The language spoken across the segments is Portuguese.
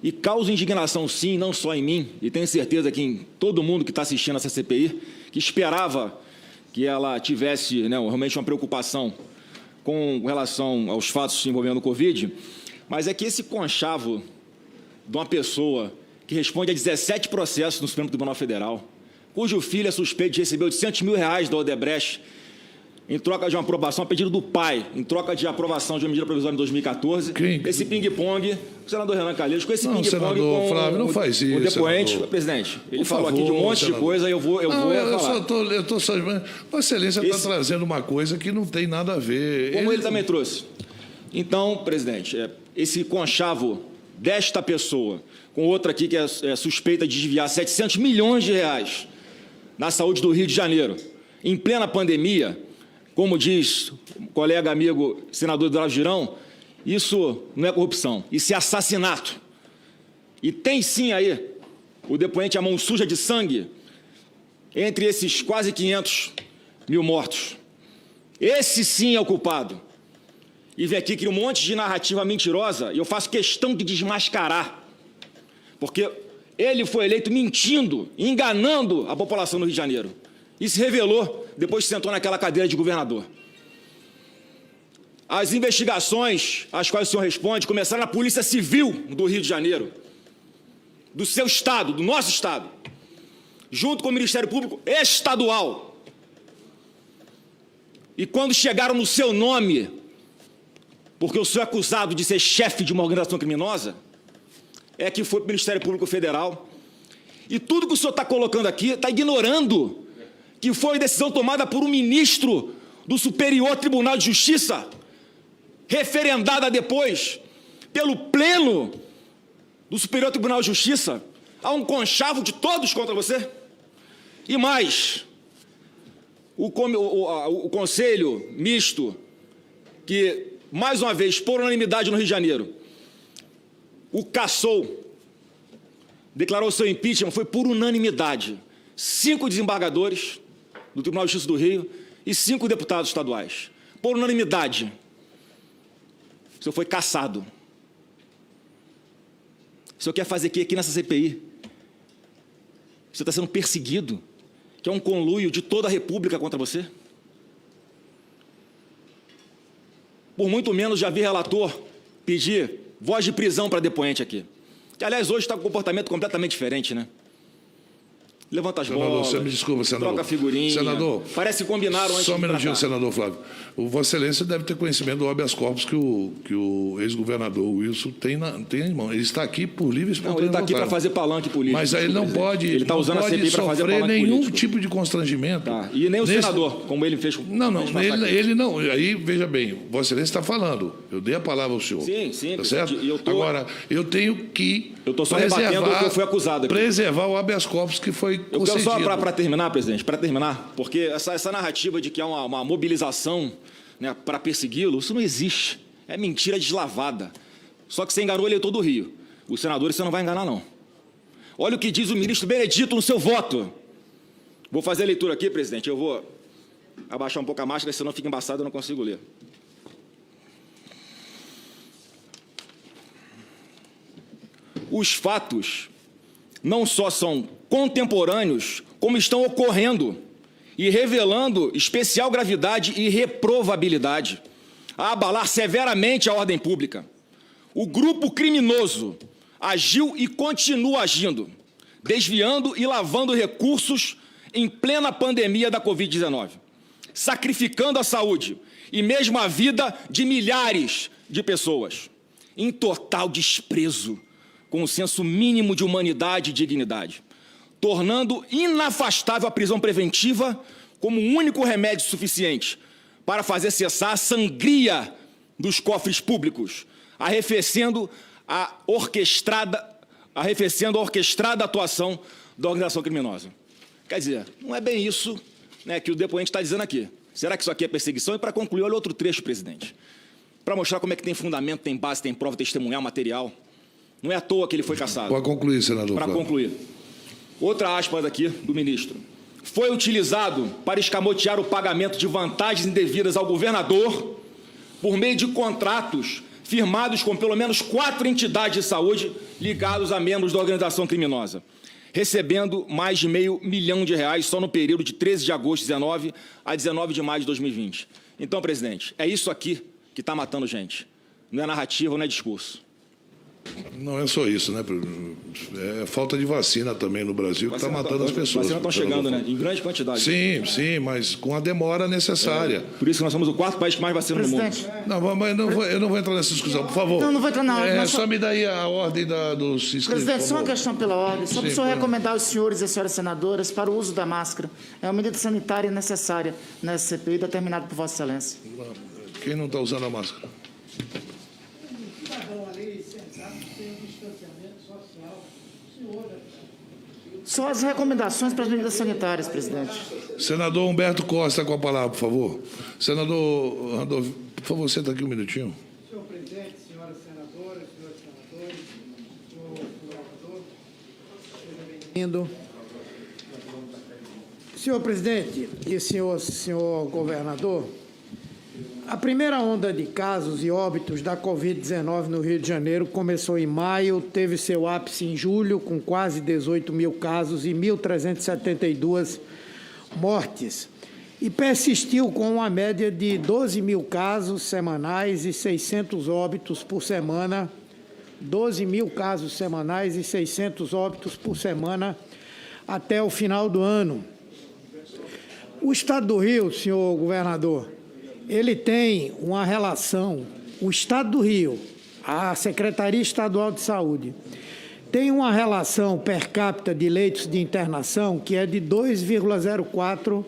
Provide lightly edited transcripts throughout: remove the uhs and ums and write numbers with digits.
e causa indignação, sim, não só em mim, e tenho certeza que em todo mundo que está assistindo essa CPI, que esperava que ela tivesse, né, realmente uma preocupação com relação aos fatos envolvendo o Covid, mas é que esse conchavo de uma pessoa que responde a 17 processos no Supremo Tribunal Federal, cujo filho é suspeito de receber R$800 mil da Odebrecht em troca de uma aprovação a pedido do pai, em troca de aprovação de uma medida provisória em 2014. Quem? Esse ping-pong, o senador Renan Calheiros, com esse Não, ping-pong senador com Flávio, não faz isso, o depoente. senador. Presidente, ele Por falou favor, aqui de um monte senador. de coisa, eu vou Não, eu falar. estou só... Vossa Excelência está Esse- trazendo uma coisa que não tem nada a ver. Como ele também trouxe. Então, presidente, esse conchavo desta pessoa, com outra aqui que é suspeita de desviar R$700 milhões na saúde do Rio de Janeiro, em plena pandemia, como diz o colega amigo senador Eduardo Girão, isso não é corrupção, isso é assassinato. E tem sim aí o depoente a mão suja de sangue entre esses quase 500 mil mortos. Esse sim é o culpado. E vem aqui cria um monte de narrativa mentirosa e eu faço questão de desmascarar. Porque ele foi eleito mentindo, enganando a população do Rio de Janeiro. E se revelou depois que sentou naquela cadeira de governador. As investigações às quais o senhor responde começaram na Polícia Civil do Rio de Janeiro, do seu estado, do nosso estado, junto com o Ministério Público Estadual. E quando chegaram no seu nome, porque o senhor é acusado de ser chefe de uma organização criminosa, é que foi para o Ministério Público Federal. E tudo que o senhor está colocando aqui está ignorando que foi decisão tomada por um ministro do Superior Tribunal de Justiça, referendada depois pelo Pleno do Superior Tribunal de Justiça. Há um conchavo de todos contra você. E mais, o Conselho Misto, que, mais uma vez, por unanimidade no Rio de Janeiro, o cassou, declarou seu impeachment, foi por unanimidade. 5 desembargadores do Tribunal de Justiça do Rio e 5 deputados estaduais. Por unanimidade. O senhor foi cassado. O senhor quer fazer aqui nessa CPI? O senhor está sendo perseguido? Que é um conluio de toda a República contra você? Por muito menos já vi relator pedir voz de prisão para depoente aqui. Que, aliás, hoje está com um comportamento completamente diferente, né? Levanta as Senador, bolas, você me desculpa, senador. troca figurinha. Senador, parece que combinaram antes só um de minutinho, tratar. senador Flávio. O Vossa Excelência deve ter conhecimento do habeas corpus que o ex-governador Wilson tem em mão. Ele está aqui por livre e Não, espontânea ele está aqui para vontade. fazer palanque político. Mas aí ele não pode, Ele está usando a CPI para fazer sofrer palanque nenhum político. tipo de constrangimento. Tá. E nem o senador, como ele fez com Não, com a gente ele não. Aí, veja bem, Vossa Excelência está falando. Eu dei a palavra ao senhor. Sim, sim. Tá certo? E eu tô... Agora, eu tenho que Eu estou só rebatendo o que eu fui acusado aqui. preservar o habeas corpus que foi Eu concedido. quero só para terminar, presidente, para terminar, porque essa narrativa de que há uma mobilização, né, para persegui-lo, isso não existe. É mentira deslavada. Só que você enganou o eleitor do Rio. Os senadores você não vai enganar, não. Olha o que diz o ministro Benedito no seu voto. Vou fazer a leitura aqui, presidente. Eu vou abaixar um pouco a máscara, senão fica embaçado e eu não consigo ler. Os fatos não só são contemporâneos, como estão ocorrendo e revelando especial gravidade e reprovabilidade, a abalar severamente a ordem pública. O grupo criminoso agiu e continua agindo, desviando e lavando recursos em plena pandemia da Covid-19, sacrificando a saúde e mesmo a vida de milhares de pessoas, em total desprezo com o senso mínimo de humanidade e dignidade, tornando inafastável a prisão preventiva como o único remédio suficiente para fazer cessar a sangria dos cofres públicos, arrefecendo a orquestrada atuação da organização criminosa. Quer dizer, não é bem isso, né, que o depoente está dizendo aqui. Será que isso aqui é perseguição? E para concluir, olha outro trecho, presidente, para mostrar como é que tem fundamento, tem base, tem prova testemunhal, material. Não é à toa que ele foi cassado. Pode concluir, senador. Para concluir, outra aspas aqui do ministro. Foi utilizado para escamotear o pagamento de vantagens indevidas ao governador por meio de contratos firmados com pelo menos 4 entidades de saúde ligados a membros da organização criminosa, recebendo mais de R$500 milhão só no período de 13 de agosto de 2019 a 19 de maio de 2020. Então, presidente, é isso aqui que está matando gente. Não é narrativa, não é discurso. Não é só isso, né? É falta de vacina também no Brasil que está matando as pessoas. Vacinas estão chegando, né? Em grande quantidade. Sim, sim, mas com a demora necessária. Por isso que nós somos o 4º país que mais vacina no mundo. Não, mas eu não vou entrar nessa discussão, por favor. Não vou entrar na ordem. Só me dá aí a ordem dos inscritos. Presidente, só uma questão pela ordem. Só para o senhor Sim, recomendar aos senhores e às senhoras senadoras para o uso da máscara. É uma medida sanitária necessária nessa CPI, determinada por Vossa Excelência. Quem não está usando a máscara? Só as recomendações para as medidas sanitárias, presidente. Senador Humberto Costa com a palavra, por favor. Senador Randolfo, por favor, senta aqui um minutinho. Senhor presidente, senhoras senadoras, senhores senadores, senhor governador, seja bem-vindo. Senhor presidente e senhor governador, a primeira onda de casos e óbitos da Covid-19 no Rio de Janeiro começou em maio, teve seu ápice em julho, com quase 18 mil casos e 1.372 mortes, e persistiu com uma média de 12 mil casos semanais e 600 óbitos por semana, 12 mil casos semanais e 600 óbitos por semana até o final do ano. O Estado do Rio, senhor governador, ele tem uma relação, o Estado do Rio, a Secretaria Estadual de Saúde, tem uma relação per capita de leitos de internação que é de 2,04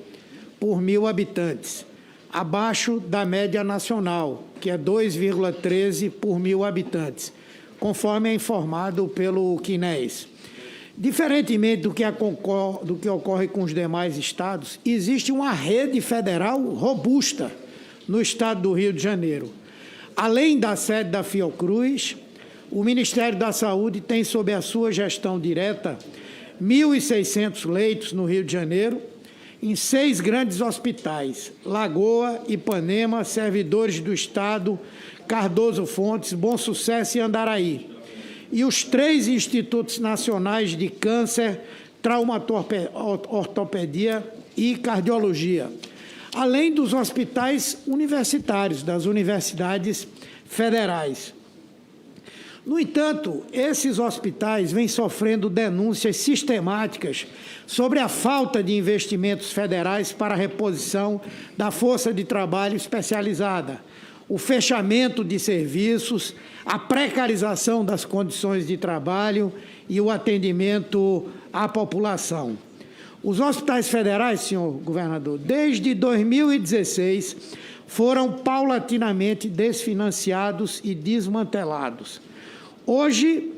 por mil habitantes, abaixo da média nacional, que é 2,13 por mil habitantes, conforme é informado pelo CNES. Diferentemente do que ocorre com os demais estados, existe uma rede federal robusta no estado do Rio de Janeiro. Além da sede da Fiocruz, o Ministério da Saúde tem sob a sua gestão direta 1.600 leitos no Rio de Janeiro, em 6 grandes hospitais: Lagoa, Ipanema, Servidores do Estado, Cardoso Fontes, Bom Sucesso e Andaraí. E os 3 institutos nacionais de câncer, traumatortopedia e cardiologia, além dos hospitais universitários, das universidades federais. No entanto, esses hospitais vêm sofrendo denúncias sistemáticas sobre a falta de investimentos federais para a reposição da força de trabalho especializada, o fechamento de serviços, a precarização das condições de trabalho e o atendimento à população. Os hospitais federais, senhor governador, desde 2016, foram paulatinamente desfinanciados e desmantelados. Hoje,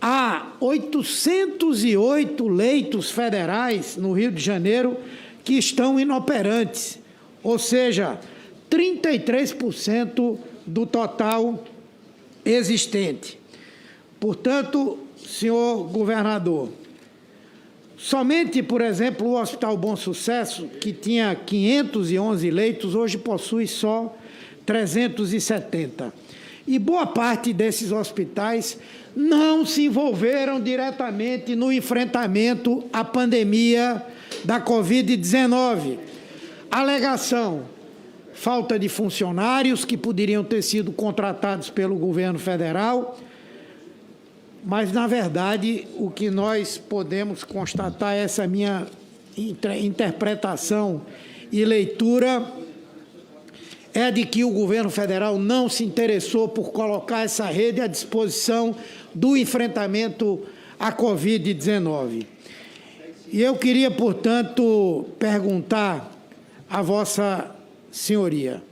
há 808 leitos federais no Rio de Janeiro que estão inoperantes, ou seja, 33% do total existente. Portanto, senhor governador, somente, por exemplo, o Hospital Bom Sucesso, que tinha 511 leitos, hoje possui só 370. E boa parte desses hospitais não se envolveram diretamente no enfrentamento à pandemia da Covid-19. Alegação: falta de funcionários que poderiam ter sido contratados pelo governo federal. Mas, na verdade, o que nós podemos constatar, essa minha interpretação e leitura, é de que o governo federal não se interessou por colocar essa rede à disposição do enfrentamento à Covid-19. E eu queria, portanto, perguntar a Vossa Senhoria: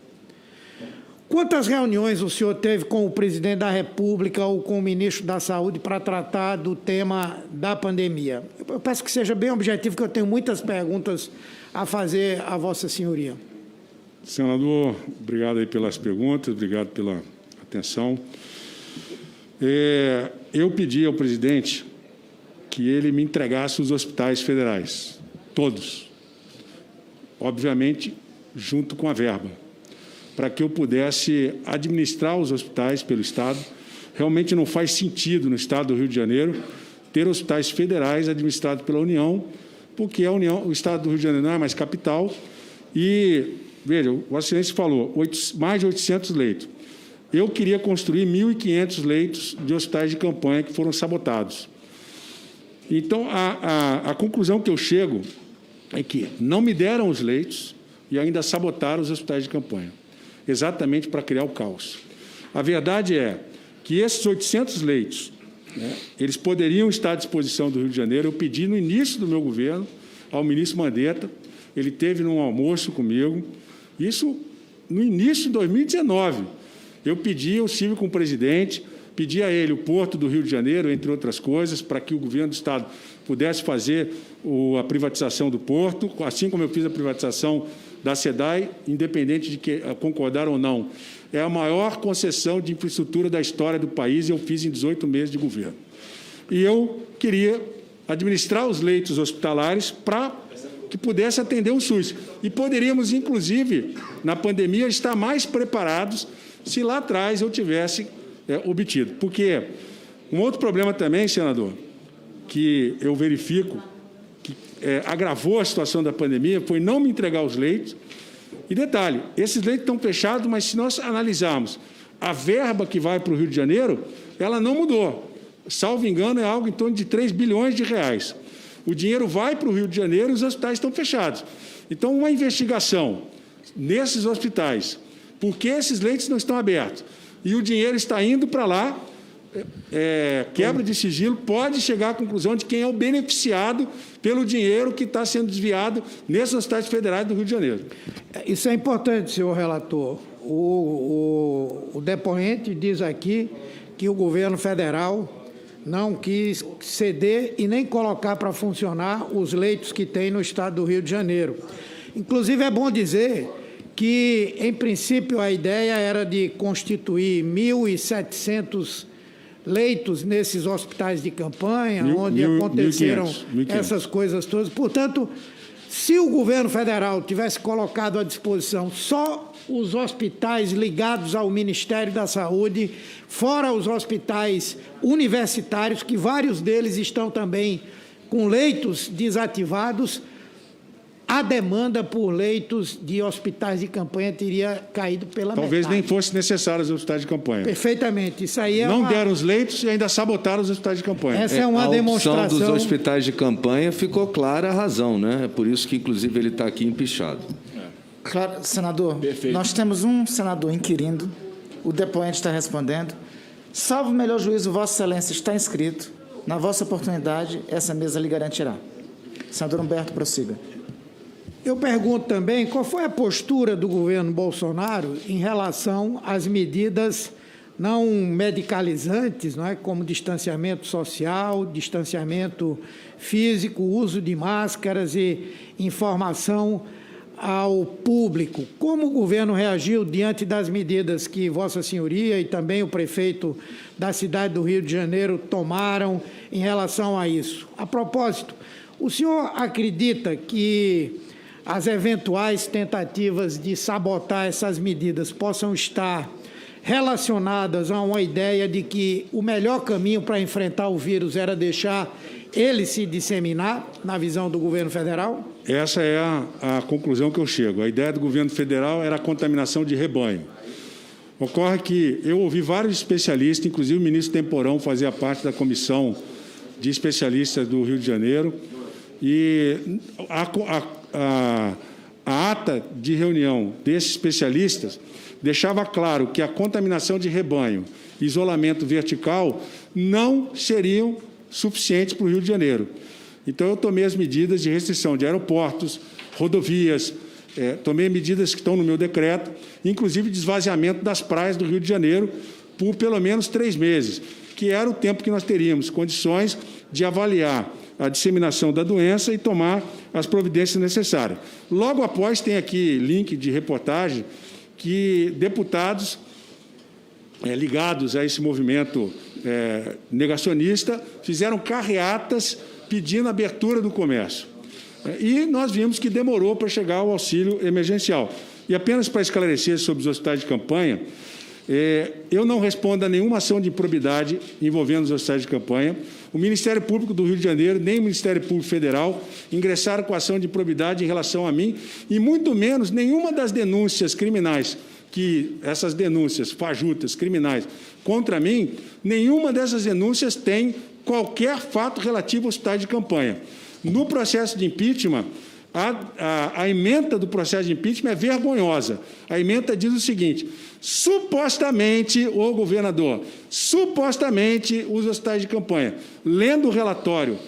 quantas reuniões o senhor teve com o presidente da República ou com o ministro da Saúde para tratar do tema da pandemia? Eu peço que seja bem objetivo, que eu tenho muitas perguntas a fazer a Vossa Senhoria. Senador, obrigado aí pelas perguntas, obrigado pela atenção. Eu pedi ao presidente que ele me entregasse os hospitais federais, todos, obviamente junto com a verba. para que eu pudesse administrar os hospitais pelo Estado. Realmente não faz sentido no Estado do Rio de Janeiro ter hospitais federais administrados pela União, porque o Estado do Rio de Janeiro não é mais capital. E, veja, o Vossa Excelência falou, mais de 800 leitos. Eu queria construir 1.500 leitos de hospitais de campanha que foram sabotados. Então, a conclusão que eu chego é que não me deram os leitos e ainda sabotaram os hospitais de campanha, exatamente para criar o caos. A verdade é que esses 800 leitos, eles poderiam estar à disposição do Rio de Janeiro. Eu pedi no início do meu governo ao ministro Mandetta, ele teve num almoço comigo, isso no início de 2019. Eu pedi, eu estive com o presidente, pedi a ele o Porto do Rio de Janeiro, entre outras coisas, para que o governo do Estado pudesse fazer a privatização do Porto, assim como eu fiz a privatização da SEDAI, independente de que concordar ou não. É a maior concessão de infraestrutura da história do país e eu fiz em 18 meses de governo. E eu queria administrar os leitos hospitalares para que pudesse atender o SUS. E poderíamos, inclusive, na pandemia, estar mais preparados se lá atrás eu tivesse obtido. Porque um outro problema também, senador, que eu verifico, que agravou a situação da pandemia, foi não me entregar os leitos. E detalhe, esses leitos estão fechados, mas se nós analisarmos a verba que vai para o Rio de Janeiro, ela não mudou. Salvo engano, é algo em torno de 3 bilhões de reais. O dinheiro vai para o Rio de Janeiro e os hospitais estão fechados. Então, uma investigação nesses hospitais, por que esses leitos não estão abertos? E o dinheiro está indo para lá, quebra de sigilo, pode chegar à conclusão de quem é o beneficiado pelo dinheiro que está sendo desviado nesses hospitais federais do Rio de Janeiro. Isso é importante, senhor relator. O depoente diz aqui que o governo federal não quis ceder e nem colocar para funcionar os leitos que tem no estado do Rio de Janeiro. Inclusive, é bom dizer que, em princípio, a ideia era de constituir 1.700 leitos nesses hospitais de campanha, onde aconteceram 1.500. essas coisas todas. Portanto, se o governo federal tivesse colocado à disposição só os hospitais ligados ao Ministério da Saúde, fora os hospitais universitários, que vários deles estão também com leitos desativados, a demanda por leitos de hospitais de campanha teria caído pela Talvez metade. nem fosse necessário os hospitais de campanha. Perfeitamente. Isso aí Não deram os leitos e ainda sabotaram os hospitais de campanha. Essa é uma demonstração. A opção dos hospitais de campanha ficou clara a razão, né? É por isso que, inclusive, ele está aqui empichado. Claro, senador, Perfeito. nós temos um senador inquirindo, o depoente está respondendo. Salvo o melhor juízo, Vossa Excelência está inscrito. Na vossa oportunidade, essa mesa lhe garantirá. Senador Humberto, prossiga. Eu pergunto também qual foi a postura do governo Bolsonaro em relação às medidas não medicalizantes, não é, como distanciamento social, distanciamento físico, uso de máscaras e informação ao público. Como o governo reagiu diante das medidas que Vossa Senhoria e também o prefeito da cidade do Rio de Janeiro tomaram em relação a isso? A propósito, o senhor acredita que as eventuais tentativas de sabotar essas medidas possam estar relacionadas a uma ideia de que o melhor caminho para enfrentar o vírus era deixar ele se disseminar, na visão do governo federal? Essa é a conclusão que eu chego. A ideia do governo federal era a contaminação de rebanho. Ocorre que eu ouvi vários especialistas, inclusive o ministro Temporão fazia parte da comissão de especialistas do Rio de Janeiro, e a ata de reunião desses especialistas deixava claro que a contaminação de rebanho e isolamento vertical não seriam suficientes para o Rio de Janeiro. Então, eu tomei as medidas de restrição de aeroportos, rodovias, tomei medidas que estão no meu decreto, inclusive de esvaziamento das praias do Rio de Janeiro por pelo menos 3 meses, que era o tempo que nós teríamos condições de avaliar a disseminação da doença e tomar as providências necessárias. Logo após, tem aqui link de reportagem que deputados ligados a esse movimento negacionista fizeram carreatas pedindo abertura do comércio. E nós vimos que demorou para chegar o auxílio emergencial. E apenas para esclarecer sobre os hospitais de campanha, eu não respondo a nenhuma ação de improbidade envolvendo os hospitais de campanha. O Ministério Público do Rio de Janeiro, nem o Ministério Público Federal ingressaram com ação de improbidade em relação a mim, e muito menos nenhuma das denúncias criminais, que essas denúncias fajutas, criminais, contra mim, nenhuma dessas denúncias tem qualquer fato relativo ao hospital de campanha. No processo de impeachment, a ementa do processo de impeachment é vergonhosa. A ementa diz o seguinte: supostamente, ô governador, supostamente os hospitais de campanha. Lendo o relatório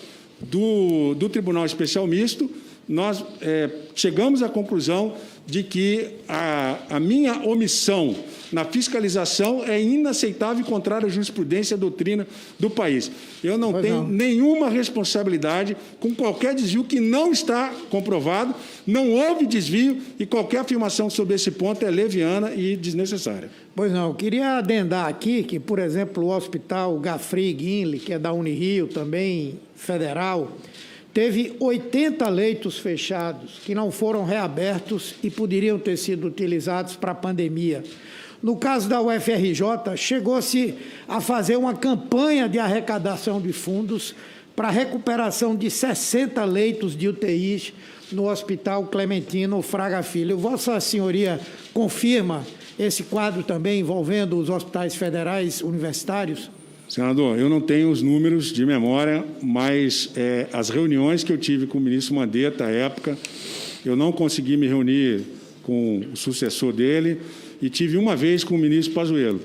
do Tribunal Especial Misto, nós chegamos à conclusão de que a minha omissão na fiscalização é inaceitável e contrária à jurisprudência e à doutrina do país. Eu não tenho nenhuma responsabilidade com qualquer desvio que não está comprovado, não houve desvio e qualquer afirmação sobre esse ponto é leviana e desnecessária. Pois não, eu queria adendar aqui que, por exemplo, o Hospital Gafri Guinle, que é da Unirio, também federal, teve 80 leitos fechados que não foram reabertos e poderiam ter sido utilizados para a pandemia. No caso da UFRJ, chegou-se a fazer uma campanha de arrecadação de fundos para a recuperação de 60 leitos de UTIs no Hospital Clementino Fraga Filho. Vossa Senhoria confirma esse quadro também envolvendo os hospitais federais universitários? Senador, eu não tenho os números de memória, mas as reuniões que eu tive com o ministro Mandetta à época, eu não consegui me reunir com o sucessor dele e tive uma vez com o ministro Pazuello,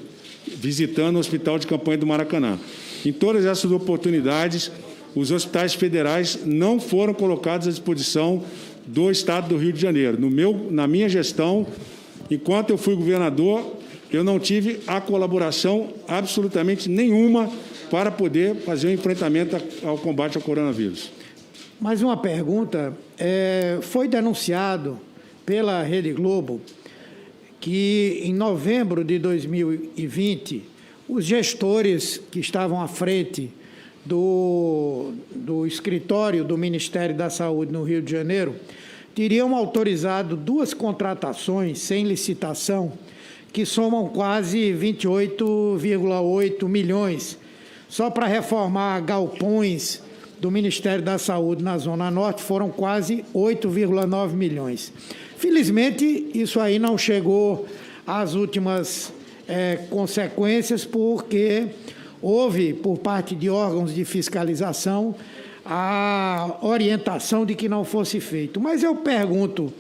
visitando o Hospital de Campanha do Maracanã. Em todas essas oportunidades, os hospitais federais não foram colocados à disposição do Estado do Rio de Janeiro. Na minha gestão, enquanto eu fui governador, eu não tive a colaboração absolutamente nenhuma para poder fazer o enfrentamento ao combate ao coronavírus. Mais uma pergunta. Foi denunciado pela Rede Globo que, em novembro de 2020, os gestores que estavam à frente do escritório do Ministério da Saúde no Rio de Janeiro teriam autorizado 2 contratações sem licitação que somam quase 28,8 milhões, só para reformar galpões do Ministério da Saúde na Zona Norte foram quase 8,9 milhões. Felizmente, isso aí não chegou às últimas consequências, porque houve, por parte de órgãos de fiscalização, a orientação de que não fosse feito. Mas eu pergunto,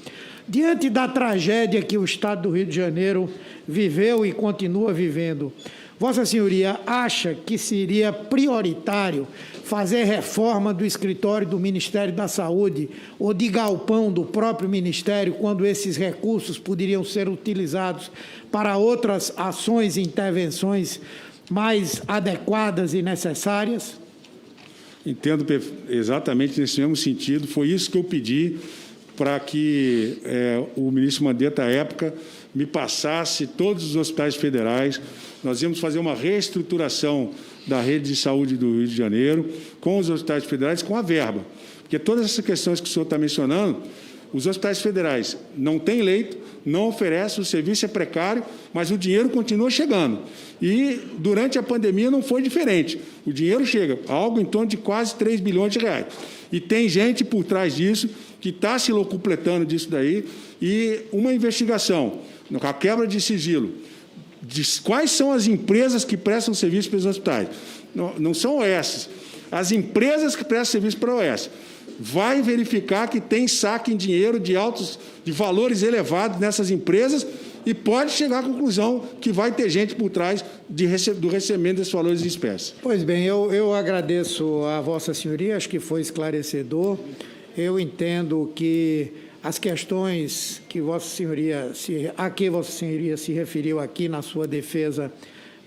diante da tragédia que o Estado do Rio de Janeiro viveu e continua vivendo, Vossa Senhoria acha que seria prioritário fazer reforma do escritório do Ministério da Saúde ou de galpão do próprio Ministério, quando esses recursos poderiam ser utilizados para outras ações e intervenções mais adequadas e necessárias? Entendo exatamente nesse mesmo sentido. Foi isso que eu pedi para que o ministro Mandetta, à época, me passasse todos os hospitais federais. Nós íamos fazer uma reestruturação da rede de saúde do Rio de Janeiro com os hospitais federais, com a verba. Porque todas essas questões que o senhor está mencionando, os hospitais federais não têm leito, não oferecem, o serviço é precário, mas o dinheiro continua chegando. E, durante a pandemia, não foi diferente. O dinheiro chega, algo em torno de quase 3 bilhões de reais. E tem gente por trás disso que está se locupletando disso daí, e uma investigação, com a quebra de sigilo, de quais são as empresas que prestam serviço para os hospitais. Não são OS. As empresas que prestam serviço para a OS. Vai verificar que tem saque em dinheiro de valores elevados nessas empresas e pode chegar à conclusão que vai ter gente por trás do recebimento desses valores em espécie. Pois bem, eu agradeço a Vossa Senhoria, acho que foi esclarecedor. Eu entendo que as questões que Vossa Senhoria se referiu aqui na sua defesa,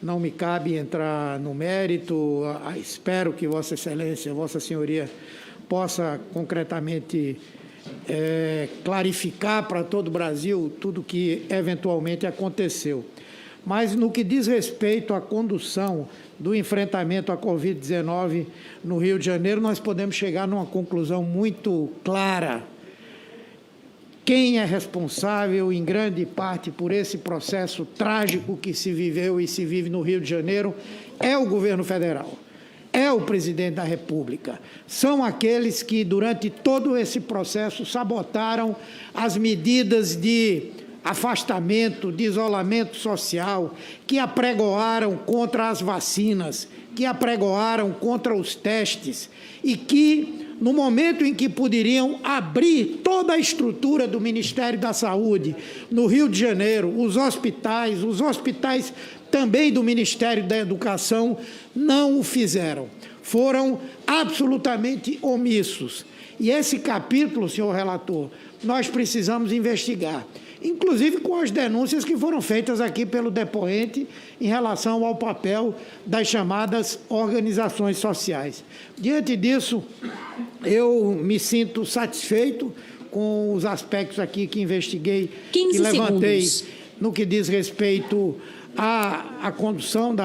não me cabe entrar no mérito. Espero que Vossa Excelência, Vossa Senhoria, possa concretamente clarificar para todo o Brasil tudo o que eventualmente aconteceu. Mas no que diz respeito à condução do enfrentamento à Covid-19 no Rio de Janeiro, nós podemos chegar numa conclusão muito clara. quem é responsável, em grande parte, por esse processo trágico que se viveu e se vive no Rio de Janeiro é o governo federal, é o presidente da República. São aqueles que, durante todo esse processo, sabotaram as medidas de afastamento, de isolamento social, que apregoaram contra as vacinas, que apregoaram contra os testes e que, no momento em que poderiam abrir toda a estrutura do Ministério da Saúde, no Rio de Janeiro, os hospitais também do Ministério da Educação, não o fizeram. Foram absolutamente omissos. E esse capítulo, senhor relator, nós precisamos investigar, inclusive com as denúncias que foram feitas aqui pelo depoente em relação ao papel das chamadas organizações sociais. Diante disso, eu me sinto satisfeito com os aspectos aqui que investiguei, que levantei no que diz respeito à condução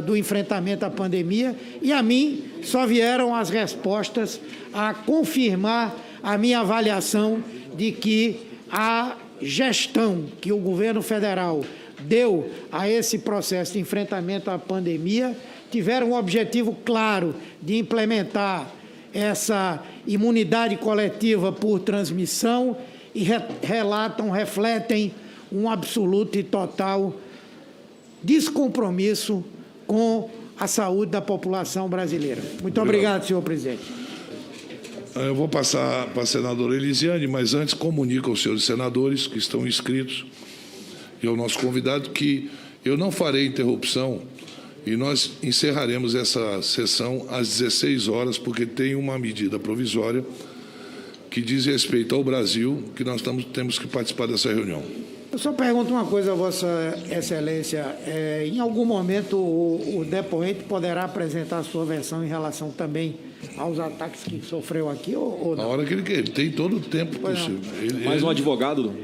do enfrentamento à pandemia, e a mim só vieram as respostas a confirmar a minha avaliação de que a gestão que o governo federal deu a esse processo de enfrentamento à pandemia tiveram um objetivo claro de implementar essa imunidade coletiva por transmissão e refletem um absoluto e total descompromisso com a saúde da população brasileira. Muito obrigado, senhor presidente. Eu vou passar para a senadora Elisiane, mas antes comunico aos senhores senadores que estão inscritos e ao nosso convidado que eu não farei interrupção e nós encerraremos essa sessão às 16 horas, porque tem uma medida provisória que diz respeito ao Brasil, que nós temos que participar dessa reunião. Eu só pergunto uma coisa, Vossa Excelência. Em algum momento o depoente poderá apresentar a sua versão em relação também aos ataques que sofreu aqui ou não? Na hora que ele quer, ele tem todo o tempo possível. Mais um advogado?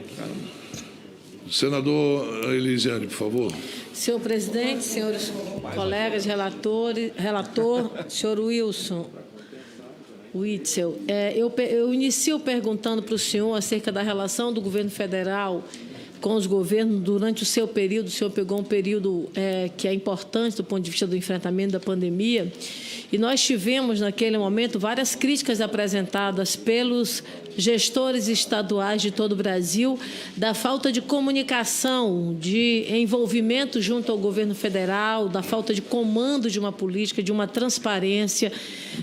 Senador Elisiane, por favor. Senhor presidente, senhores colegas, relator, senhor Witzel, eu inicio perguntando para o senhor acerca da relação do governo federal com os governos durante o seu período. O senhor pegou um período que é importante do ponto de vista do enfrentamento da pandemia, e nós tivemos, naquele momento, várias críticas apresentadas pelos gestores estaduais de todo o Brasil, da falta de comunicação, de envolvimento junto ao governo federal, da falta de comando de uma política, de uma transparência,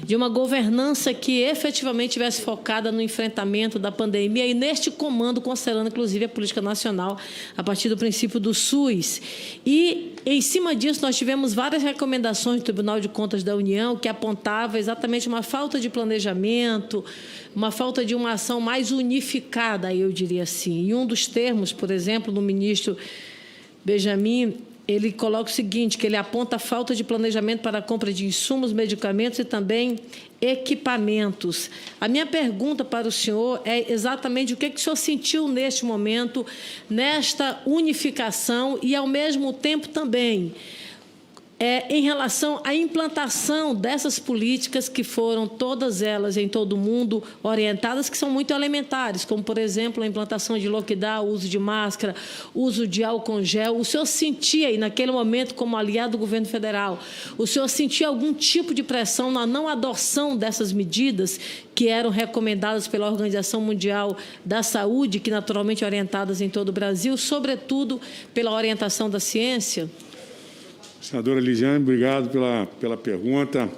de uma governança que efetivamente estivesse focada no enfrentamento da pandemia e neste comando, considerando, inclusive, a política nacional a partir do princípio do SUS. E, em cima disso, nós tivemos várias recomendações do Tribunal de Contas da União que apontava exatamente uma falta de planejamento, uma falta de uma ação mais unificada, eu diria assim. E um dos termos, por exemplo, do ministro Benjamin, ele coloca o seguinte, que ele aponta a falta de planejamento para a compra de insumos, medicamentos e também equipamentos. A minha pergunta para o senhor é exatamente o que o senhor sentiu neste momento, nesta unificação e, ao mesmo tempo, também em relação à implantação dessas políticas que foram todas elas em todo o mundo orientadas, que são muito elementares, como, por exemplo, a implantação de lockdown, uso de máscara, uso de álcool gel. O senhor sentia, e naquele momento, como aliado do governo federal, o senhor sentia algum tipo de pressão na não adoção dessas medidas que eram recomendadas pela Organização Mundial da Saúde, que naturalmente orientadas em todo o Brasil, sobretudo pela orientação da ciência? Senadora Elisiane, obrigado pela pergunta.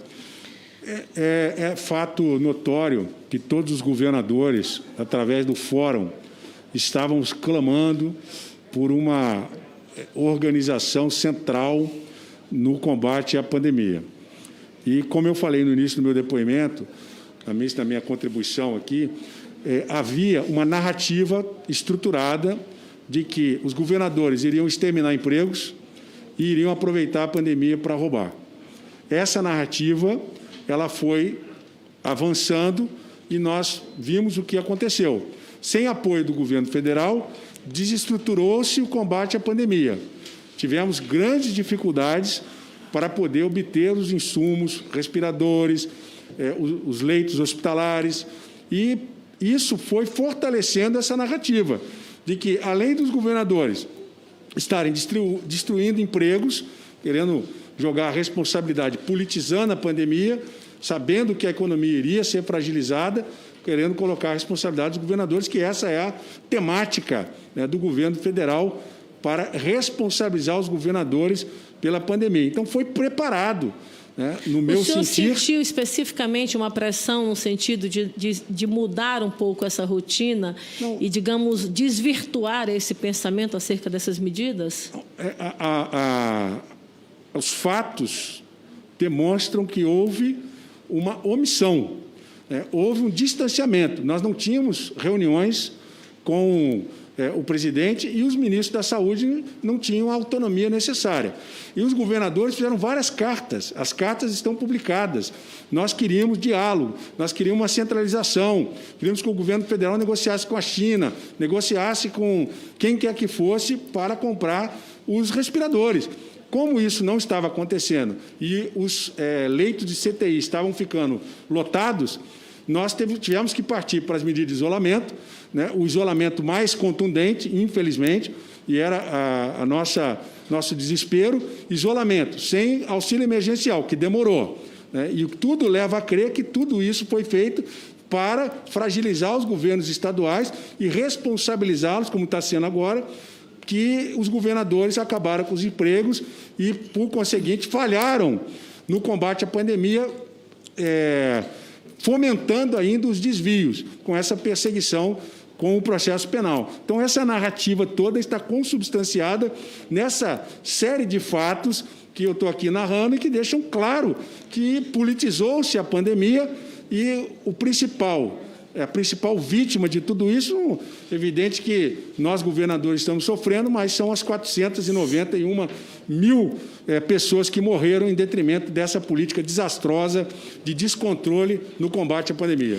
É fato notório que todos os governadores, através do fórum, estávamos clamando por uma organização central no combate à pandemia. E, como eu falei no início do meu depoimento, também na minha contribuição aqui, havia uma narrativa estruturada de que os governadores iriam exterminar empregos e iriam aproveitar a pandemia para roubar. Essa narrativa ela foi avançando e nós vimos o que aconteceu. Sem apoio do governo federal, desestruturou-se o combate à pandemia. Tivemos grandes dificuldades para poder obter os insumos, respiradores, os leitos hospitalares, e isso foi fortalecendo essa narrativa de que, além dos governadores estarem destruindo empregos, querendo jogar a responsabilidade, politizando a pandemia, sabendo que a economia iria ser fragilizada, querendo colocar a responsabilidade dos governadores, que essa é a temática, né, do governo federal para responsabilizar os governadores pela pandemia. Então, foi preparado, né, no meu sentir... O senhor sentiu especificamente uma pressão no sentido de mudar um pouco essa rotina e, digamos, desvirtuar esse pensamento acerca dessas medidas? Os fatos demonstram que houve uma omissão, né? Houve um distanciamento. Nós não tínhamos reuniões com o presidente e os ministros da Saúde não tinham a autonomia necessária. E os governadores fizeram várias cartas. As cartas estão publicadas. Nós queríamos diálogo, nós queríamos uma centralização, queríamos que o governo federal negociasse com a China, negociasse com quem quer que fosse para comprar os respiradores. Como isso não estava acontecendo e os leitos de CTI estavam ficando lotados, nós tivemos que partir para as medidas de isolamento, né, o isolamento mais contundente, infelizmente, e era nosso desespero, isolamento sem auxílio emergencial, que demorou, né, e tudo leva a crer que tudo isso foi feito para fragilizar os governos estaduais e responsabilizá-los, como está sendo agora, que os governadores acabaram com os empregos e, por conseguinte, falharam no combate à pandemia, fomentando ainda os desvios com essa perseguição com o processo penal. Então, essa narrativa toda está consubstanciada nessa série de fatos que eu estou aqui narrando e que deixam claro que politizou-se a pandemia e a principal vítima de tudo isso, evidente que nós, governadores, estamos sofrendo, mas são as 491 mil pessoas que morreram em detrimento dessa política desastrosa de descontrole no combate à pandemia.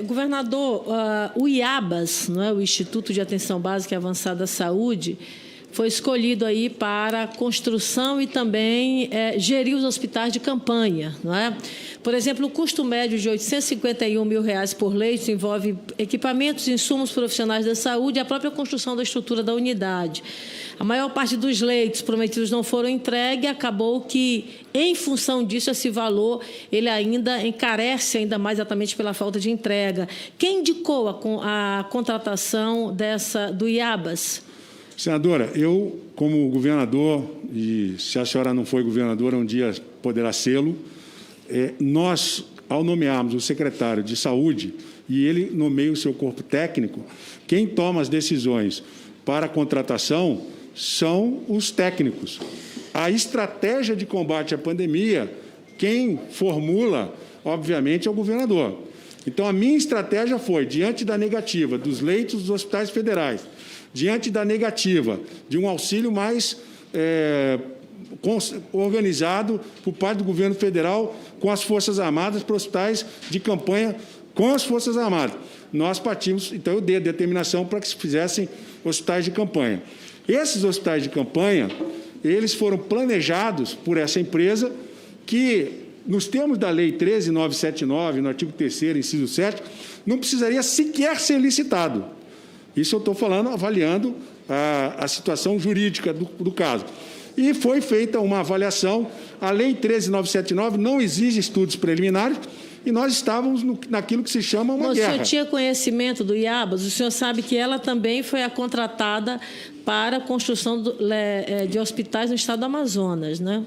Governador, o IABAS, não é, o Instituto de Atenção Básica e Avançada à Saúde, foi escolhido aí para construção e também gerir os hospitais de campanha, não é? Por exemplo, o custo médio de R$ 851 mil por leito envolve equipamentos, insumos profissionais da saúde e a própria construção da estrutura da unidade. A maior parte dos leitos prometidos não foram entregues, acabou que, em função disso, esse valor ele ainda encarece ainda mais exatamente pela falta de entrega. Quem indicou a contratação do IABAS? Senadora, eu, como governador, e se a senhora não foi governadora, um dia poderá sê-lo, nós, ao nomearmos o secretário de Saúde, e ele nomeia o seu corpo técnico, quem toma as decisões para a contratação são os técnicos. A estratégia de combate à pandemia, quem formula, obviamente, é o governador. Então, a minha estratégia foi, diante da negativa dos leitos dos hospitais federais, diante da negativa de um auxílio mais organizado por parte do governo federal com as Forças Armadas para hospitais de campanha com as Forças Armadas. Nós partimos, então eu dei a determinação para que se fizessem hospitais de campanha. Esses hospitais de campanha, eles foram planejados por essa empresa que, nos termos da Lei 13.979, no artigo 3º, inciso 7, não precisaria sequer ser licitado. Isso eu estou falando, avaliando a situação jurídica do caso. E foi feita uma avaliação. A Lei 13.979 não exige estudos preliminares e nós estávamos naquilo que se chama uma guerra. O senhor tinha conhecimento do IABAS? O senhor sabe que ela também foi a contratada para a construção de hospitais no estado do Amazonas, né?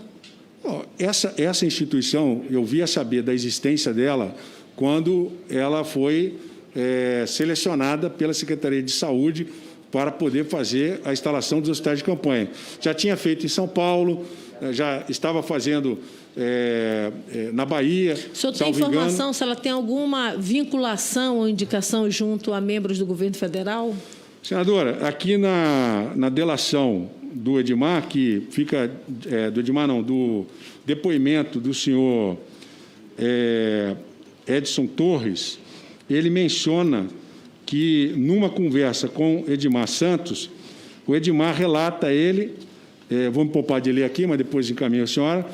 Essa instituição, eu via saber da existência dela quando ela foi selecionada pela Secretaria de Saúde para poder fazer a instalação dos hospitais de campanha. Já tinha feito em São Paulo, já estava fazendo na Bahia. O senhor tem informação se ela tem alguma vinculação ou indicação junto a membros do governo federal? Senadora, aqui na delação do Edmar, que fica... do Edmar não, do depoimento do senhor Edson Torres, ele menciona que, numa conversa com Edmar Santos, o Edmar relata vou me poupar de ler aqui, mas depois encaminho a senhora,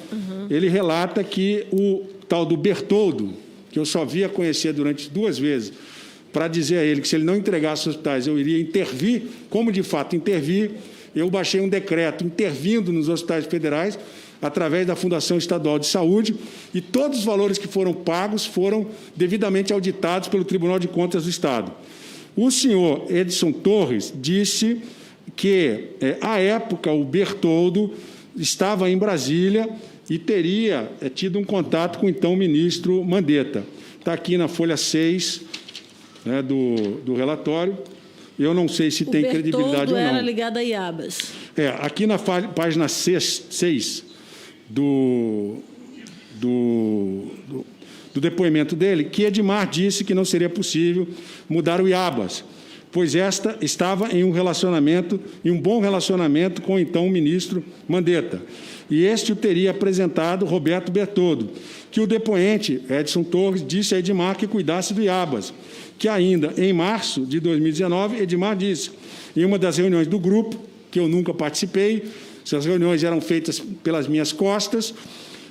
ele relata que o tal do Bertoldo, que eu só via conhecer durante 2 vezes para dizer a ele que, se ele não entregasse os hospitais, eu iria intervir, como de fato intervir, eu baixei um decreto intervindo nos hospitais federais, através da Fundação Estadual de Saúde, e todos os valores que foram pagos foram devidamente auditados pelo Tribunal de Contas do Estado. O senhor Edson Torres disse que, à época, o Bertoldo estava em Brasília e teria tido um contato com o então ministro Mandetta. Está aqui na folha 6, né, do relatório. Eu não sei se tem credibilidade ou não. Era ligado a Iabas. Aqui na página 6 do depoimento dele, que Edmar disse que não seria possível mudar o Iabas, pois esta estava em um bom relacionamento com o então ministro Mandetta. E este o teria apresentado Roberto Bertoldo, que o depoente, Edson Torres, disse a Edmar que cuidasse do Iabas, que ainda em março de 2019, Edmar disse, em uma das reuniões do grupo, que eu nunca participei, essas reuniões eram feitas pelas minhas costas,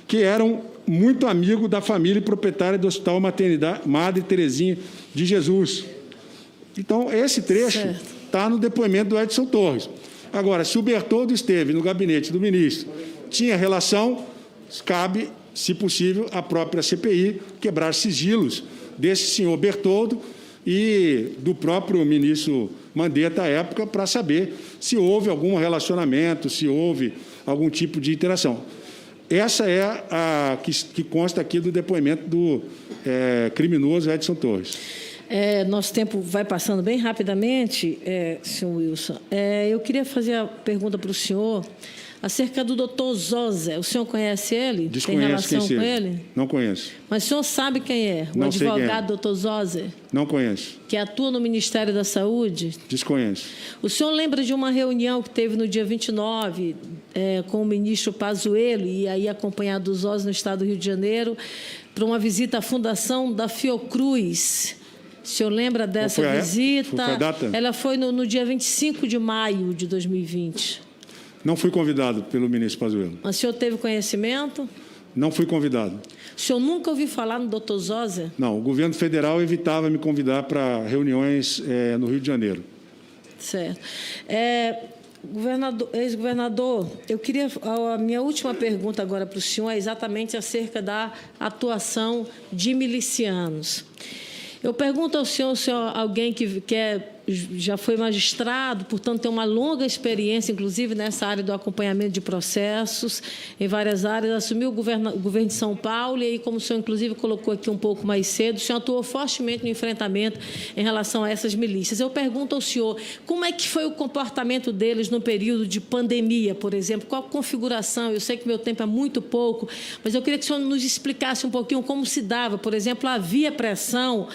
que eram muito amigo da família e proprietária do Hospital Maternidade Madre Terezinha de Jesus. Então, esse trecho está no depoimento do Edson Torres. Agora, se o Bertoldo esteve no gabinete do ministro, tinha relação, cabe, se possível, a própria CPI quebrar sigilos desse senhor Bertoldo e do próprio ministro Mandetta à época, para saber se houve algum relacionamento, se houve algum tipo de interação. Essa é a que consta aqui do depoimento do criminoso Edson Torres. Nosso tempo vai passando bem rapidamente, senhor Wilson. Eu queria fazer a pergunta para o senhor acerca do doutor Zózer. O senhor conhece ele? Desconheço. Tem relação quem com seja. ele? Não conheço. Mas o senhor sabe quem é? O Não sei quem é. advogado doutor Zózer? Não conheço. Que atua no Ministério da Saúde? Desconheço. O senhor lembra de uma reunião que teve no dia 29 com o ministro Pazuello, e aí acompanhado dos Zózer no estado do Rio de Janeiro, para uma visita à Fundação da Fiocruz? O senhor lembra dessa visita? Foi a data? Ela foi no dia 25 de maio de 2020. Não fui convidado pelo ministro Pazuello. O senhor teve conhecimento? Não fui convidado. O senhor nunca ouviu falar no doutor Zózer? Não, o governo federal evitava me convidar para reuniões no Rio de Janeiro. Certo. Ex-governador, a minha última pergunta agora para o senhor é exatamente acerca da atuação de milicianos. Eu pergunto ao senhor, alguém que já foi magistrado, portanto, tem uma longa experiência, inclusive nessa área do acompanhamento de processos, em várias áreas, assumiu o governo de São Paulo, e aí, como o senhor, inclusive, colocou aqui um pouco mais cedo, o senhor atuou fortemente no enfrentamento em relação a essas milícias. Eu pergunto ao senhor, como é que foi o comportamento deles no período de pandemia, por exemplo? Qual a configuração? Eu sei que meu tempo é muito pouco, mas eu queria que o senhor nos explicasse um pouquinho como se dava. Por exemplo, havia pressão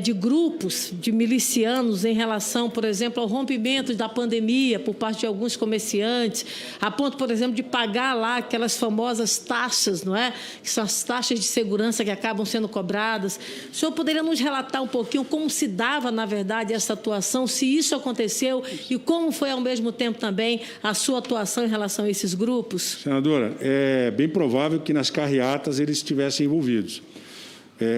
de grupos de milicianos em relação, por exemplo, ao rompimento da pandemia por parte de alguns comerciantes, a ponto, por exemplo, de pagar lá aquelas famosas taxas, não é? Que são as taxas de segurança que acabam sendo cobradas. O senhor poderia nos relatar um pouquinho como se dava, na verdade, essa atuação, se isso aconteceu e como foi, ao mesmo tempo, também a sua atuação em relação a esses grupos? Senadora, é bem provável que nas carreatas eles estivessem envolvidos.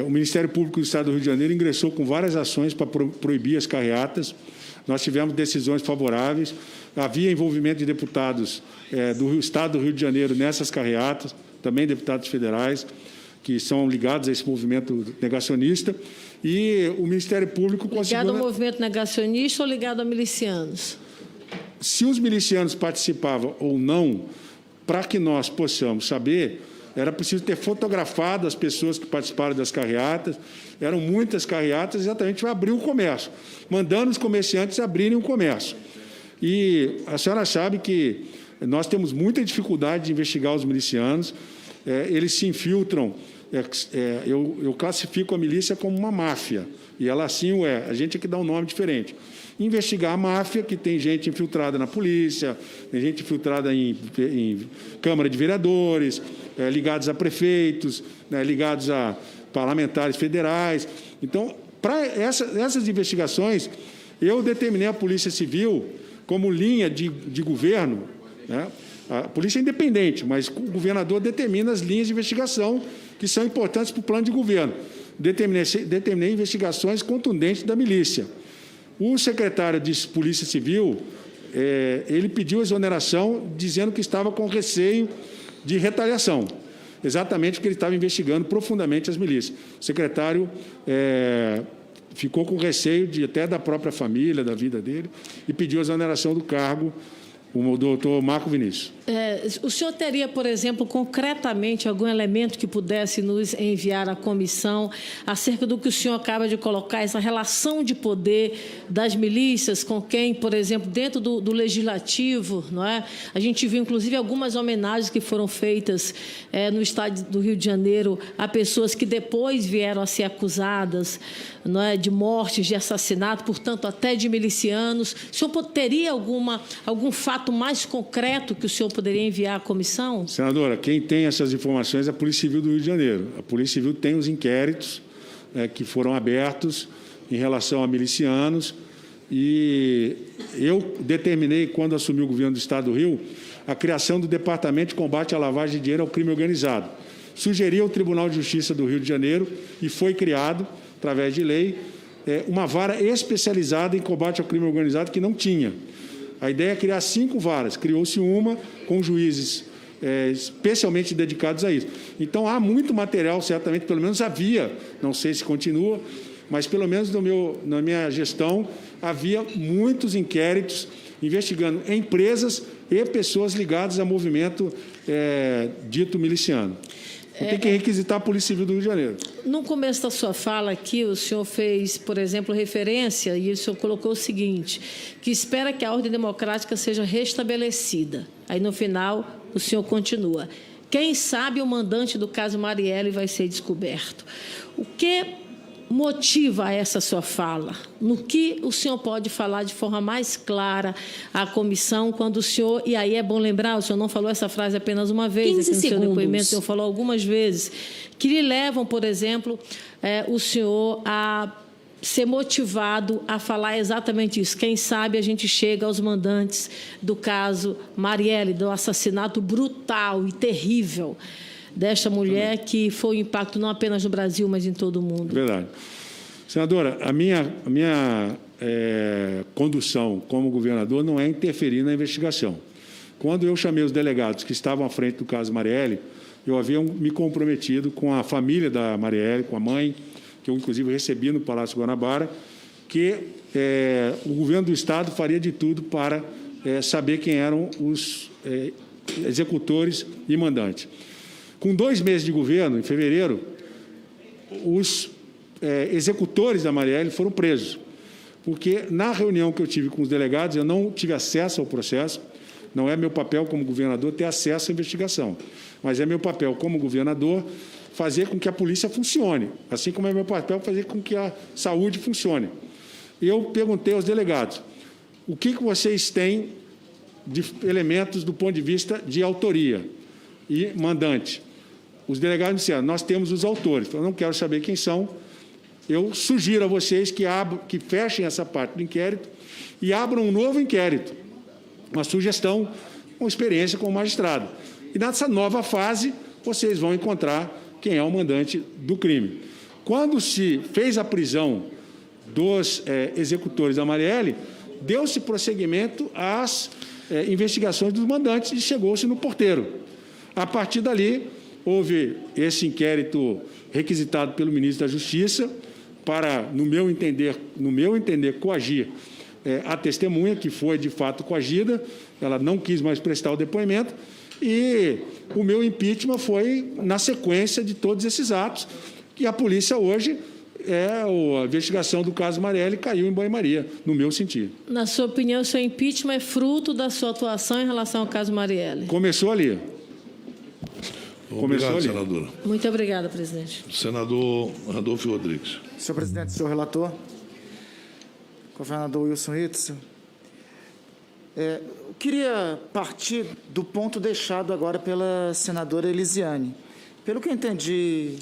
O Ministério Público do Estado do Rio de Janeiro ingressou com várias ações para proibir as carreatas. Nós tivemos decisões favoráveis. Havia envolvimento de deputados do Estado do Rio de Janeiro nessas carreatas, também deputados federais, que são ligados a esse movimento negacionista. E o Ministério Público conseguiu... Ligado ao movimento negacionista ou ligado a milicianos? Se os milicianos participavam ou não, para que nós possamos saber... Era preciso ter fotografado as pessoas que participaram das carreatas. Eram muitas carreatas, exatamente para abrir o comércio, mandando os comerciantes abrirem o comércio. E a senhora sabe que nós temos muita dificuldade de investigar os milicianos. Eles se infiltram. Eu classifico a milícia como uma máfia, e ela assim o é. A gente é que dá um nome diferente. Investigar a máfia, que tem gente infiltrada na polícia, tem gente infiltrada em Câmara de Vereadores, ligados a prefeitos, ligados a parlamentares federais. Então, para essas investigações, eu determinei a Polícia Civil como linha de governo né? A polícia é independente, mas o governador determina as linhas de investigação que são importantes para o plano de governo. Determinei investigações contundentes da milícia. O secretário de Polícia Civil, ele pediu exoneração, dizendo que estava com receio de retaliação, exatamente porque ele estava investigando profundamente as milícias. O secretário ficou com receio até da própria família, da vida dele, e pediu exoneração do cargo, o doutor Marco Vinícius. O senhor teria, por exemplo, concretamente algum elemento que pudesse nos enviar à comissão acerca do que o senhor acaba de colocar, essa relação de poder das milícias com quem, por exemplo, dentro do legislativo, não é? A gente viu, inclusive, algumas homenagens que foram feitas no estado do Rio de Janeiro a pessoas que depois vieram a ser acusadas, não é, de mortes, de assassinato, portanto, até de milicianos. O senhor teria algum fato mais concreto que o senhor poderia enviar à comissão? Senadora, quem tem essas informações é a Polícia Civil do Rio de Janeiro. A Polícia Civil tem os inquéritos que foram abertos em relação a milicianos, e eu determinei, quando assumi o governo do Estado do Rio, a criação do Departamento de Combate à Lavagem de Dinheiro ao Crime Organizado. Sugeri ao Tribunal de Justiça do Rio de Janeiro e foi criado, através de lei, uma vara especializada em combate ao crime organizado que não tinha. A ideia é criar 5 varas. Criou-se uma com juízes especialmente dedicados a isso. Então, há muito material, certamente, pelo menos havia, não sei se continua, mas pelo menos na minha gestão havia muitos inquéritos investigando empresas e pessoas ligadas a movimento dito miliciano. Tem que requisitar a Polícia Civil do Rio de Janeiro. No começo da sua fala aqui, o senhor fez, por exemplo, referência, e o senhor colocou o seguinte, que espera que a ordem democrática seja restabelecida. Aí, no final, o senhor continua. Quem sabe o mandante do caso Marielle vai ser descoberto. O que motiva essa sua fala? No que o senhor pode falar de forma mais clara à comissão quando o senhor... E aí é bom lembrar, o senhor não falou essa frase apenas uma vez, 15 aqui no segundos. seu depoimento, o senhor falou algumas vezes, que lhe levam, por exemplo, o senhor a ser motivado a falar exatamente isso. Quem sabe a gente chega aos mandantes do caso Marielle, do assassinato brutal e terrível desta mulher, que foi um impacto não apenas no Brasil, mas em todo o mundo. Verdade. Senadora, a minha condução como governador não é interferir na investigação. Quando eu chamei os delegados que estavam à frente do caso Marielle, eu havia me comprometido com a família da Marielle, com a mãe, que eu, inclusive, recebi no Palácio Guanabara, que o governo do Estado faria de tudo para saber quem eram os executores e mandantes. Com 2 meses de governo, em fevereiro, os executores da Marielle foram presos, porque na reunião que eu tive com os delegados, eu não tive acesso ao processo. Não é meu papel como governador ter acesso à investigação, mas é meu papel como governador fazer com que a polícia funcione, assim como é meu papel fazer com que a saúde funcione. Eu perguntei aos delegados, o que vocês têm de elementos do ponto de vista de autoria e mandante? Os delegados disseram, nós temos os autores, eu não quero saber quem são, eu sugiro a vocês que fechem essa parte do inquérito e abram um novo inquérito, uma sugestão, uma experiência com o magistrado. E nessa nova fase, vocês vão encontrar quem é o mandante do crime. Quando se fez a prisão dos executores da Marielle, deu-se prosseguimento às investigações dos mandantes e chegou-se no porteiro. A partir dali, houve esse inquérito requisitado pelo ministro da Justiça para, no meu entender, coagir a testemunha, que foi, de fato, coagida. Ela não quis mais prestar o depoimento e o meu impeachment foi na sequência de todos esses atos, que a polícia hoje, a investigação do caso Marielle caiu em banho-maria, no meu sentido. Na sua opinião, o seu impeachment é fruto da sua atuação em relação ao caso Marielle? Começou ali. Obrigado, senadora. Muito obrigada, presidente. Senador Randolfo Rodrigues. Senhor presidente, senhor relator, governador Wilson Witzel, eu queria partir do ponto deixado agora pela senadora Elisiane. Pelo que eu entendi,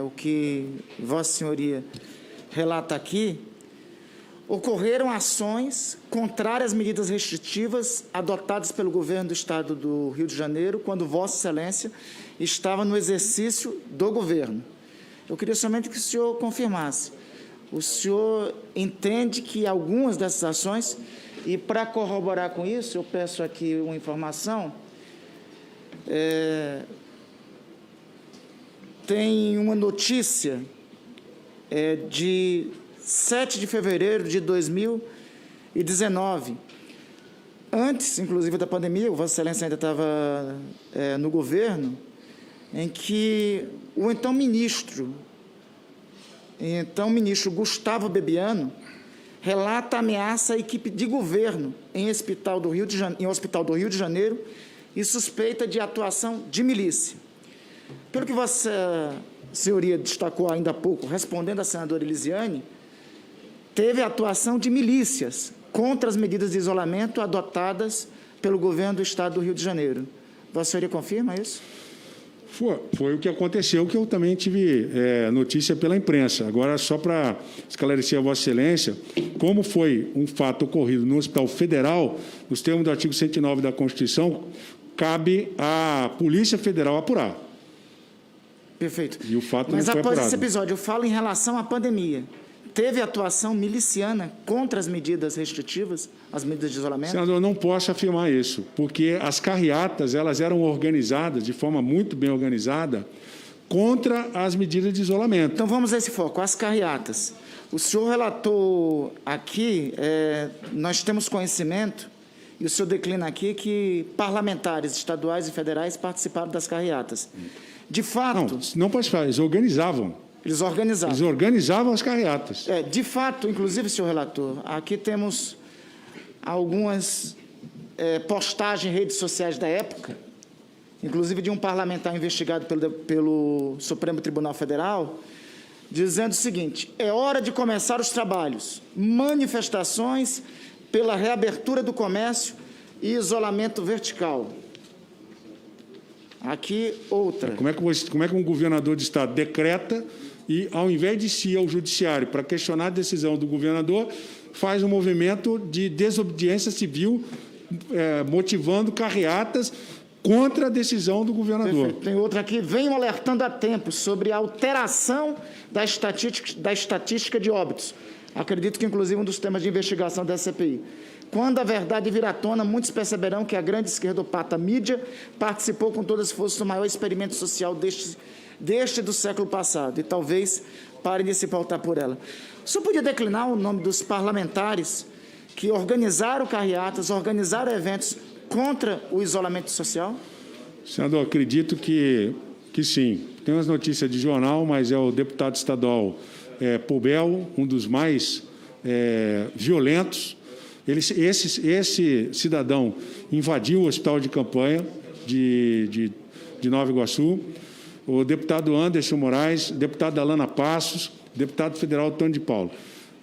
o que Vossa Senhoria relata aqui, ocorreram ações contrárias às medidas restritivas adotadas pelo governo do Estado do Rio de Janeiro, quando Vossa Excelência estava no exercício do governo. Eu queria somente que o senhor confirmasse. O senhor entende que algumas dessas ações, e para corroborar com isso, eu peço aqui uma informação, tem uma notícia de 7 de fevereiro de 2019, antes, inclusive, da pandemia, o Vossa Excelência ainda estava no governo, em que o então ministro Gustavo Bebiano relata ameaça à equipe de governo em hospital do Rio de Janeiro e suspeita de atuação de milícia. Pelo que Vossa Senhoria destacou ainda há pouco, respondendo à senadora Elisiane, teve a atuação de milícias contra as medidas de isolamento adotadas pelo governo do Estado do Rio de Janeiro. Vossa Senhoria confirma isso? Foi o que aconteceu, que eu também tive notícia pela imprensa. Agora, só para esclarecer a Vossa Excelência, como foi um fato ocorrido no Hospital Federal, nos termos do artigo 109 da Constituição, cabe à Polícia Federal apurar. Perfeito. E o fato Mas não foi após apurado. esse episódio, eu falo em relação à pandemia. Teve atuação miliciana contra as medidas restritivas, as medidas de isolamento? Senador, eu não posso afirmar isso, porque as carreatas elas eram organizadas, de forma muito bem organizada, contra as medidas de isolamento. Então, vamos a esse foco, as carreatas. O senhor relatou aqui, nós temos conhecimento, e o senhor declina aqui, que parlamentares estaduais e federais participaram das carreatas. De fato... Não participar, eles organizavam. Eles organizavam. Eles organizavam as carreatas. De fato, inclusive, senhor relator, aqui temos algumas postagens em redes sociais da época, inclusive de um parlamentar investigado pelo Supremo Tribunal Federal, dizendo o seguinte: é hora de começar os trabalhos, manifestações pela reabertura do comércio e isolamento vertical. Aqui, outra. Como é que um governador de Estado decreta e, ao invés de ir ao judiciário para questionar a decisão do governador, faz um movimento de desobediência civil, motivando carreatas contra a decisão do governador? Perfeito. Tem outra aqui. Venho alertando há tempo sobre a alteração da estatística de óbitos. Acredito que, inclusive, um dos temas de investigação da CPI. Quando a verdade vir à tona, muitos perceberão que a grande esquerdopata mídia participou com todas as forças do maior experimento social deste do século passado, e talvez parem de se pautar por ela. O senhor podia declinar o nome dos parlamentares que organizaram carreatas, organizaram eventos contra o isolamento social? Senador, acredito que sim. Tem umas notícias de jornal, mas é o deputado estadual Pobel, um dos mais violentos. Esse cidadão invadiu o hospital de campanha de Nova Iguaçu. O deputado Anderson Moraes, deputado Alana Passos, deputado federal Antônio de Paulo.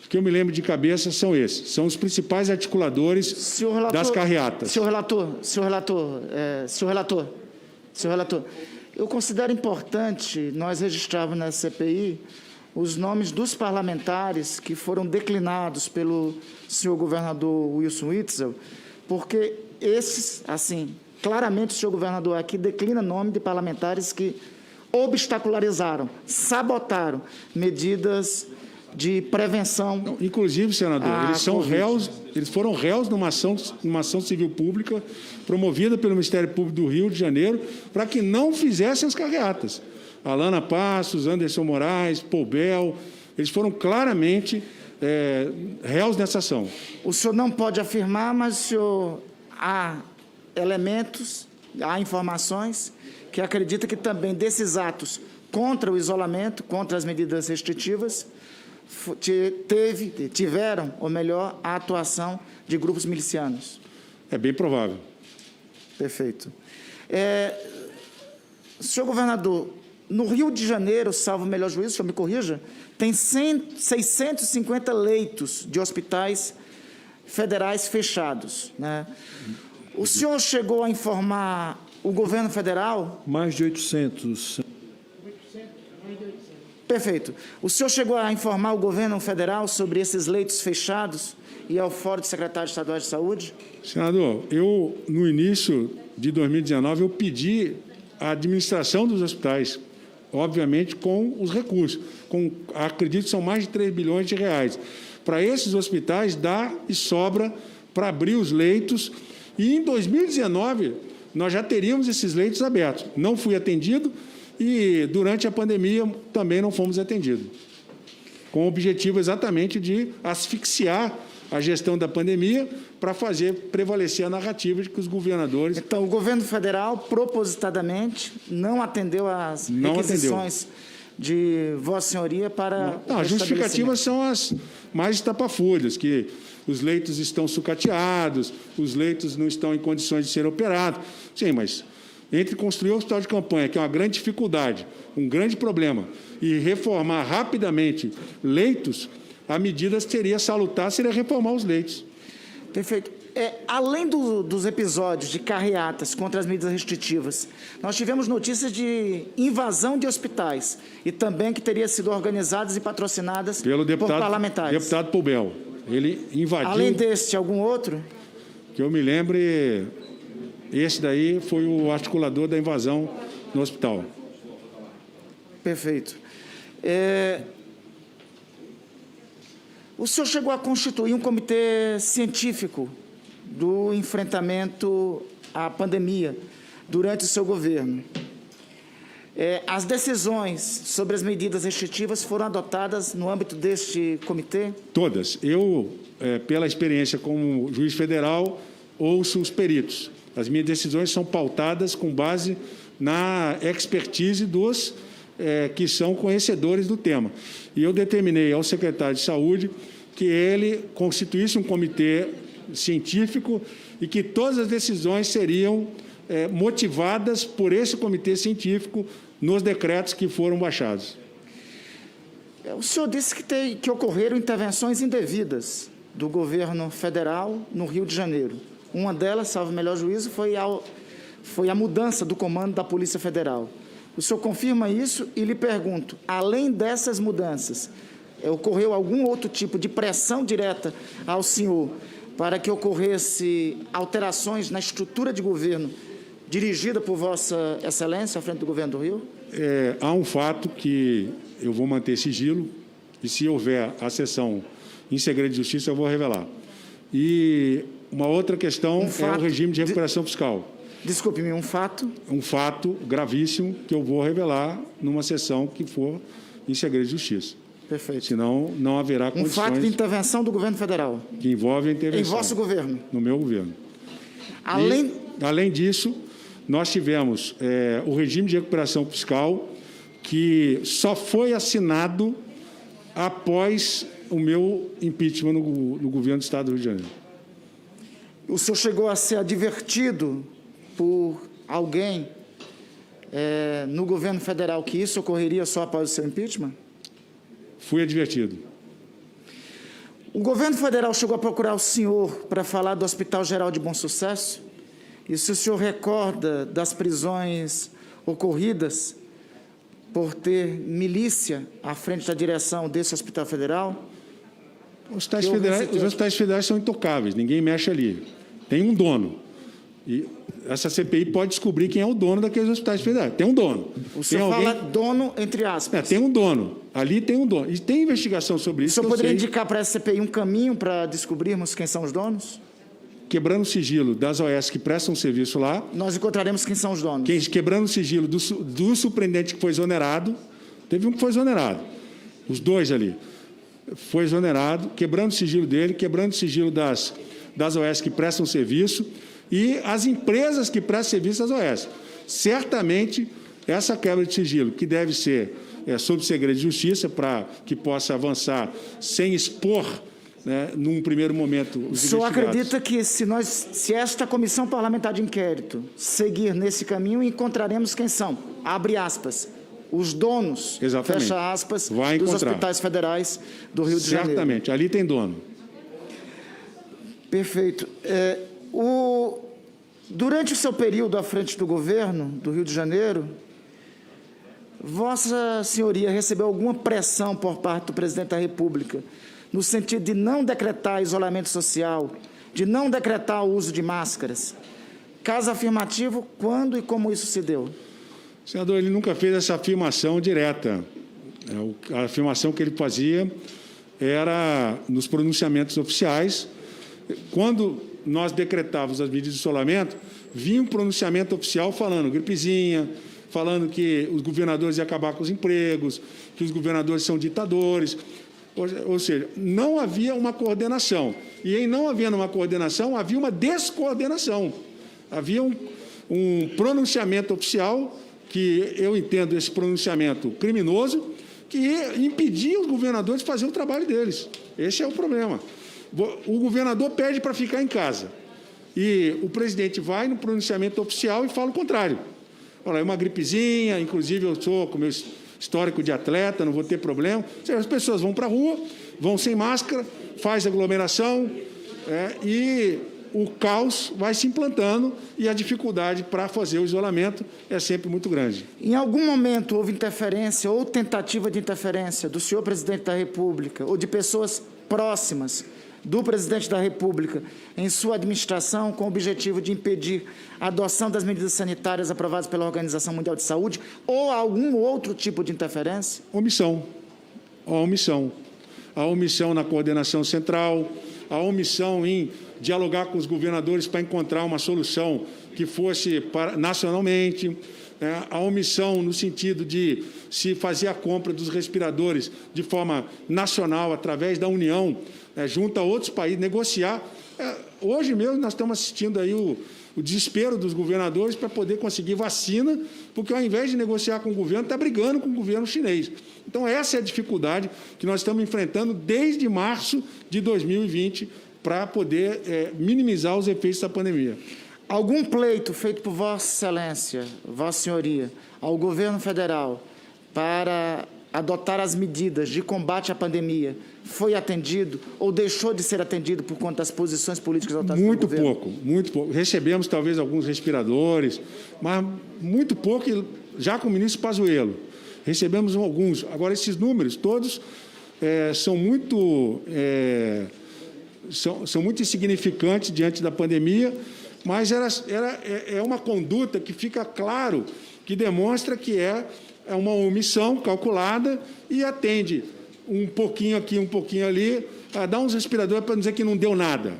Os que eu me lembro de cabeça são esses. São os principais articuladores das carreatas. Senhor relator, eu considero importante nós registrarmos na CPI os nomes dos parlamentares que foram declinados pelo senhor governador Wilson Witzel, porque esses, assim, claramente o senhor governador aqui declina nome de parlamentares que obstacularizaram, sabotaram medidas de prevenção. Inclusive, senador, eles foram réus numa ação civil pública promovida pelo Ministério Público do Rio de Janeiro para que não fizessem as carreatas. Alana Passos, Anderson Moraes, Pobel, eles foram claramente réus nessa ação. O senhor não pode afirmar, mas o senhor há elementos, há informações que acredita que também desses atos contra o isolamento, contra as medidas restritivas, tiveram, ou melhor, a atuação de grupos milicianos. É bem provável. Perfeito. Senhor governador, no Rio de Janeiro, salvo o melhor juízo, o senhor me corrija, tem 650 leitos de hospitais federais fechados, né? O senhor chegou a informar o governo federal? Mais de 800. Perfeito. O senhor chegou a informar o governo federal sobre esses leitos fechados e ao fórum de secretários estaduais de saúde? Senador, no início de 2019, eu pedi a administração dos hospitais, obviamente com os recursos, acredito que são mais de 3 bilhões de reais. Para esses hospitais, dá e sobra para abrir os leitos. E em 2019, nós já teríamos esses leitos abertos. Não fui atendido e, durante a pandemia, também não fomos atendidos. Com o objetivo exatamente de asfixiar a gestão da pandemia para fazer prevalecer a narrativa de que os governadores... Então, o governo federal, propositadamente, não atendeu às requisições de Vossa Senhoria para... Não, as justificativas são as mais estapafúrdias, que os leitos estão sucateados, os leitos não estão em condições de ser operados. Sim, mas entre construir o hospital de campanha, que é uma grande dificuldade, um grande problema, e reformar rapidamente leitos, a medida seria salutar, seria reformar os leitos. Perfeito. Além dos episódios de carreatas contra as medidas restritivas, nós tivemos notícias de invasão de hospitais e também que teria sido organizadas e patrocinadas por parlamentares. Deputado Poubel. Ele invadiu... Além deste, algum outro? Que eu me lembre, esse daí foi o articulador da invasão no hospital. Perfeito. O senhor chegou a constituir um comitê científico do enfrentamento à pandemia durante o seu governo. As decisões sobre as medidas restritivas foram adotadas no âmbito deste comitê? Todas. Eu, pela experiência como juiz federal, ouço os peritos. As minhas decisões são pautadas com base na expertise dos que são conhecedores do tema. E eu determinei ao secretário de Saúde que ele constituísse um comitê científico e que todas as decisões seriam motivadas por esse comitê científico nos decretos que foram baixados. O senhor disse que ocorreram intervenções indevidas do governo federal no Rio de Janeiro. Uma delas, salvo o melhor juízo, foi a mudança do comando da Polícia Federal. O senhor confirma isso e lhe pergunto, além dessas mudanças, ocorreu algum outro tipo de pressão direta ao senhor para que ocorresse alterações na estrutura de governo dirigida por Vossa Excelência à frente do governo do Rio? Há um fato que eu vou manter sigilo e, se houver a sessão em segredo de justiça, eu vou revelar. E uma outra questão é o regime de recuperação fiscal. Desculpe-me, um fato? Um fato gravíssimo que eu vou revelar numa sessão que for em segredo de justiça. Perfeito. Senão, não haverá condições... Um fato de intervenção do governo federal? Que envolve a intervenção. Em vosso governo? No meu governo. Além disso, nós tivemos o regime de recuperação fiscal que só foi assinado após o meu impeachment no governo do Estado do Rio de Janeiro. O senhor chegou a ser advertido por alguém no governo federal que isso ocorreria só após o seu impeachment? Fui advertido. O governo federal chegou a procurar o senhor para falar do Hospital Geral de Bom Sucesso? E se o senhor recorda das prisões ocorridas por ter milícia à frente da direção desse Hospital Federal? Os hospitais federais são intocáveis, ninguém mexe ali. Tem um dono. E essa CPI pode descobrir quem é o dono daqueles hospitais federais. Tem um dono. O senhor fala dono, entre aspas. Tem um dono. Ali tem um dono. E tem investigação sobre isso. O senhor poderia indicar para essa CPI um caminho para descobrirmos quem são os donos? Quebrando o sigilo das OS que prestam serviço lá. Nós encontraremos quem são os donos. Quebrando o sigilo do surpreendente que foi exonerado. Teve um que foi exonerado. Os dois ali. Foi exonerado. Quebrando o sigilo dele, quebrando o sigilo das OS que prestam serviço. E as empresas que prestam serviço às OS. Certamente, essa quebra de sigilo, que deve ser sob segredo de justiça, para que possa avançar sem expor, num primeiro momento, os investigados. O senhor acredita que, se esta comissão parlamentar de inquérito seguir nesse caminho, encontraremos quem são, abre aspas, os donos, exatamente, fecha aspas, vai dos encontrar. hospitais federais do Rio de Janeiro? Certamente, ali tem dono. Perfeito. Durante o seu período à frente do governo do Rio de Janeiro, Vossa Senhoria recebeu alguma pressão por parte do presidente da República no sentido de não decretar isolamento social, de não decretar o uso de máscaras? Caso afirmativo, quando e como isso se deu? Senador, ele nunca fez essa afirmação direta. A afirmação que ele fazia era nos pronunciamentos oficiais. Quando nós decretávamos as medidas de isolamento, vinha um pronunciamento oficial falando gripezinha, falando que os governadores iam acabar com os empregos, que os governadores são ditadores. Ou seja, não havia uma coordenação. E em não havendo uma coordenação, havia uma descoordenação. Havia um pronunciamento oficial, que eu entendo esse pronunciamento criminoso, que impedia os governadores de fazer o trabalho deles. Esse é o problema. O governador pede para ficar em casa. E o presidente vai no pronunciamento oficial e fala o contrário. Olha, é uma gripezinha, inclusive eu sou com meu histórico de atleta, não vou ter problema. As pessoas vão para a rua, vão sem máscara, faz aglomeração, e o caos vai se implantando e a dificuldade para fazer o isolamento é sempre muito grande. Em algum momento houve interferência ou tentativa de interferência do senhor presidente da República ou de pessoas próximas do presidente da República em sua administração com o objetivo de impedir a adoção das medidas sanitárias aprovadas pela Organização Mundial de Saúde ou algum outro tipo de interferência? Omissão. A omissão. A omissão na coordenação central, a omissão em dialogar com os governadores para encontrar uma solução que fosse nacionalmente, a omissão no sentido de se fazer a compra dos respiradores de forma nacional, através da União, junto a outros países, negociar. Hoje mesmo nós estamos assistindo aí o desespero dos governadores para poder conseguir vacina, porque ao invés de negociar com o governo, está brigando com o governo chinês. Então, essa é a dificuldade que nós estamos enfrentando desde março de 2020 para poder minimizar os efeitos da pandemia. Algum pleito feito por Vossa Excelência, Vossa Senhoria, ao governo federal para adotar as medidas de combate à pandemia foi atendido ou deixou de ser atendido por conta das posições políticas adotadas pelo governo? Muito pouco. Recebemos talvez alguns respiradores, mas muito pouco, já com o ministro Pazuello. Recebemos alguns. Agora, esses números todos são muito insignificantes diante da pandemia, mas é uma conduta que fica claro, que demonstra que é uma omissão calculada e atende um pouquinho aqui, um pouquinho ali, dá uns respiradores para dizer que não deu nada.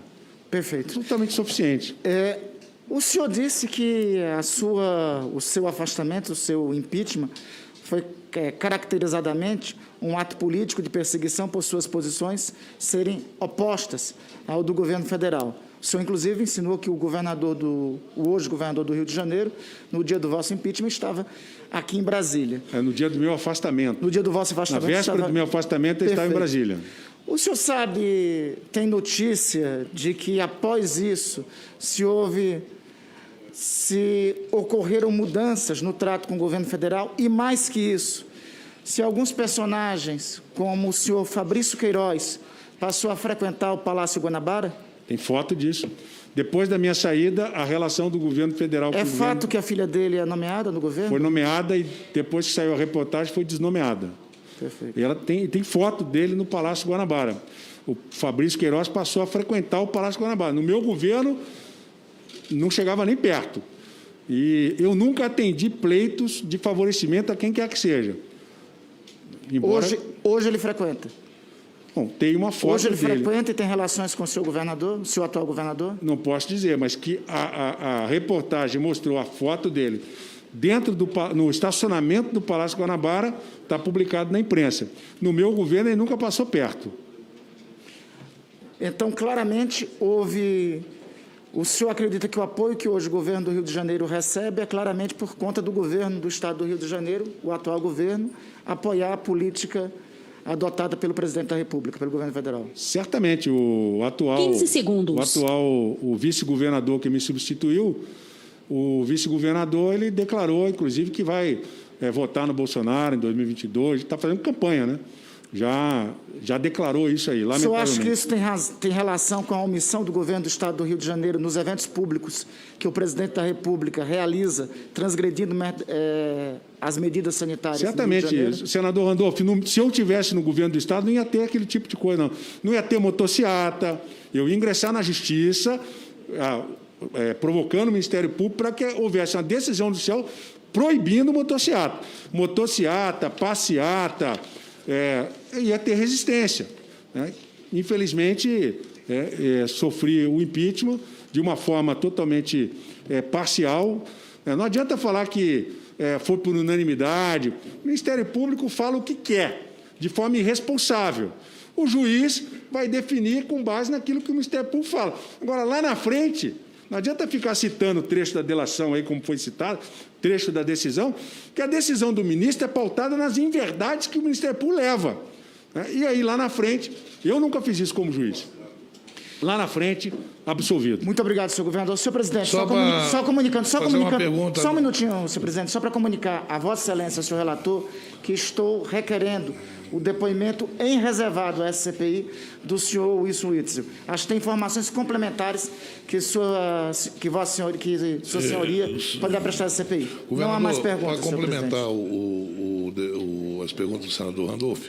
Perfeito. Absolutamente suficiente. O senhor disse que o seu afastamento, o seu impeachment, foi caracterizadamente um ato político de perseguição por suas posições serem opostas ao do governo federal. O senhor, inclusive, insinuou que o hoje governador do Rio de Janeiro, no dia do vosso impeachment, estava aqui em Brasília. No dia do meu afastamento. No dia do vosso afastamento. Na véspera do meu afastamento, ele estava em Brasília. O senhor sabe, tem notícia de que, após isso, se ocorreram mudanças no trato com o governo federal e, mais que isso, se alguns personagens, como o senhor Fabrício Queiroz, passou a frequentar o Palácio Guanabara? Tem foto disso. Depois da minha saída, a relação do governo federal com o governo... É fato que a filha dele é nomeada no governo? Foi nomeada e, depois que saiu a reportagem, foi desnomeada. Perfeito. E ela tem foto dele no Palácio Guanabara. O Fabrício Queiroz passou a frequentar o Palácio Guanabara. No meu governo, não chegava nem perto. E eu nunca atendi pleitos de favorecimento a quem quer que seja. Embora... Hoje ele frequenta? Bom, tem uma foto Hoje ele dele. frequenta e tem relações com o seu governador, o seu atual governador? Não posso dizer, mas que a reportagem mostrou a foto dele no estacionamento do Palácio Guanabara, está publicado na imprensa. No meu governo, ele nunca passou perto. Então, claramente, o senhor acredita que o apoio que hoje o governo do Rio de Janeiro recebe é claramente por conta do governo do Estado do Rio de Janeiro, o atual governo, apoiar a política adotada pelo presidente da República, pelo governo federal? Certamente. O atual 15 segundos. O vice-governador que me substituiu, o vice-governador, ele declarou, inclusive, que vai votar no Bolsonaro em 2022, está fazendo campanha, né? já declarou isso aí, O senhor acha que lamentavelmente. isso tem relação com a omissão do governo do Estado do Rio de Janeiro nos eventos públicos que o presidente da República realiza, transgredindo as medidas sanitárias do Rio de Certamente, Janeiro? senador Randolph, se eu tivesse no governo do Estado, não ia ter aquele tipo de coisa, não. Não ia ter motociata, eu ia ingressar na Justiça, provocando o Ministério Público para que houvesse uma decisão judicial proibindo motociata. Motociata, passeata, ia ter resistência, né? Infelizmente, sofri o impeachment de uma forma totalmente parcial. Não adianta falar que foi por unanimidade. O Ministério Público fala o que quer, de forma irresponsável. O juiz vai definir com base naquilo que o Ministério Público fala. Agora, lá na frente, não adianta ficar citando o trecho da delação aí, como foi citado, trecho da decisão, que a decisão do ministro é pautada nas inverdades que o Ministério Público leva, né? E aí, lá na frente, eu nunca fiz isso como juiz. Lá na frente, absolvido. Muito obrigado, senhor governador. Senhor presidente, Só só comunicando, uma pergunta. só um minutinho, senhor presidente, só para comunicar a Vossa Excelência, senhor relator, que estou requerendo o depoimento em reservado à SCPI do senhor Wilson Witzel. Acho que tem informações complementares que sua senhoria poderá prestar à CPI. Não há mais perguntas, para senhor presidente. complementar as perguntas do senador Randolph,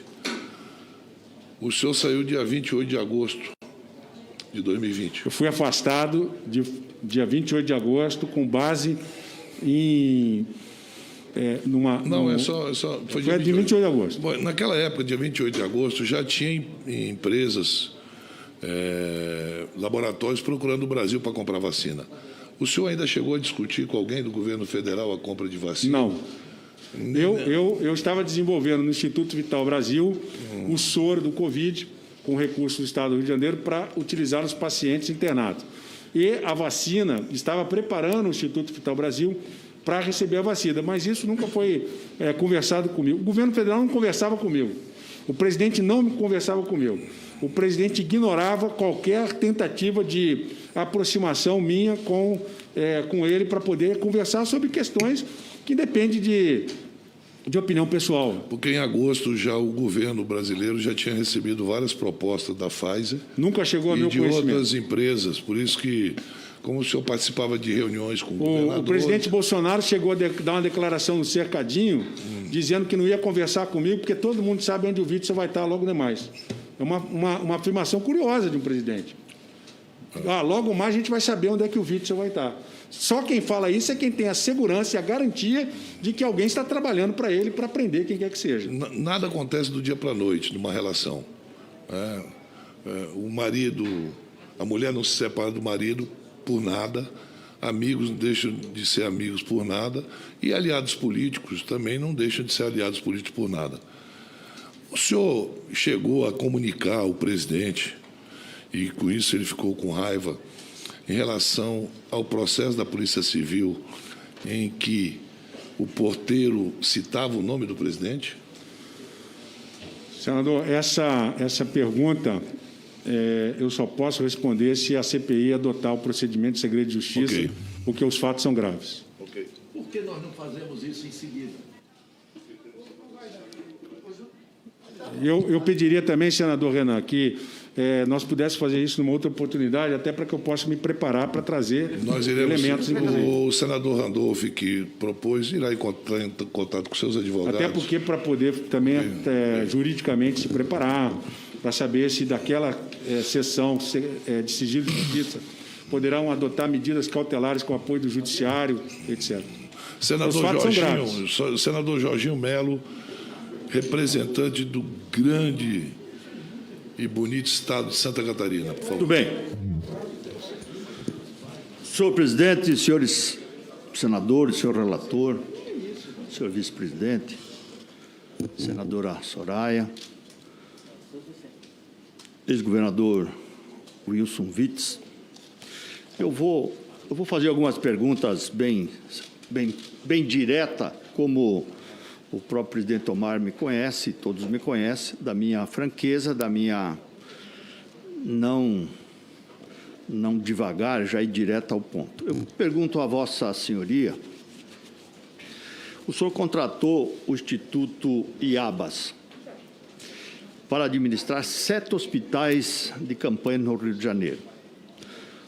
o senhor saiu dia 28 de agosto de 2020. Eu fui afastado dia 28 de agosto com base em... Foi dia 28 de agosto. Bom, naquela época, dia 28 de agosto, já tinha empresas, laboratórios procurando o Brasil para comprar vacina. O senhor ainda chegou a discutir com alguém do governo federal a compra de vacina? Não. Eu estava desenvolvendo no Instituto Vital Brasil o soro do Covid, com recursos do Estado do Rio de Janeiro, para utilizar nos pacientes internados. E a vacina, estava preparando o Instituto Vital Brasil para receber a vacina, mas isso nunca foi conversado comigo. O governo federal não conversava comigo. O presidente não conversava comigo. O presidente ignorava qualquer tentativa de aproximação minha com ele para poder conversar sobre questões que dependem de opinião pessoal. Porque em agosto já o governo brasileiro já tinha recebido várias propostas da Pfizer. Nunca chegou a e meu de conhecimento. outras empresas, por isso que, como o senhor participava de reuniões com o governador... O presidente Bolsonaro chegou a dar uma declaração no cercadinho, dizendo que não ia conversar comigo, porque todo mundo sabe onde o Witzel vai estar logo demais. É uma afirmação curiosa de um presidente. Logo mais a gente vai saber onde é que o Witzel vai estar. Só quem fala isso é quem tem a segurança e a garantia de que alguém está trabalhando para ele, para prender quem quer que seja. Nada acontece do dia para a noite numa relação. O marido, a mulher não se separa do marido por nada, amigos não deixam de ser amigos por nada, e aliados políticos também não deixam de ser aliados políticos por nada. O senhor chegou a comunicar ao presidente, e com isso ele ficou com raiva, em relação ao processo da Polícia Civil, em que o porteiro citava o nome do presidente? Senador, essa pergunta eu só posso responder se a CPI adotar o procedimento de segredo de justiça, Ok. porque os fatos são graves. Ok. Por que nós não fazemos isso em seguida? Eu pediria também, senador Renan, que nós pudéssemos fazer isso numa outra oportunidade, até para que eu possa me preparar para trazer Nós iremos, elementos, inclusive. o senador Randolph, que propôs, irá entrar em contato com seus advogados. Até porque para poder também juridicamente se preparar, para saber se daquela sessão de sigilo de justiça poderão adotar medidas cautelares com apoio do judiciário, etc. Senador Jorginho Melo, representante do grande e bonito estado de Santa Catarina, por favor. Muito bem. Senhor presidente, senhores senadores, senhor relator, senhor vice-presidente, senadora Soraya, ex-governador Wilson Witzel, eu vou fazer algumas perguntas bem direta, como o próprio presidente Omar me conhece, todos me conhecem, da minha franqueza, da minha não devagar, já ir direto ao ponto. Eu pergunto a Vossa Senhoria, o senhor contratou o Instituto IABAS para administrar 7 hospitais de campanha no Rio de Janeiro.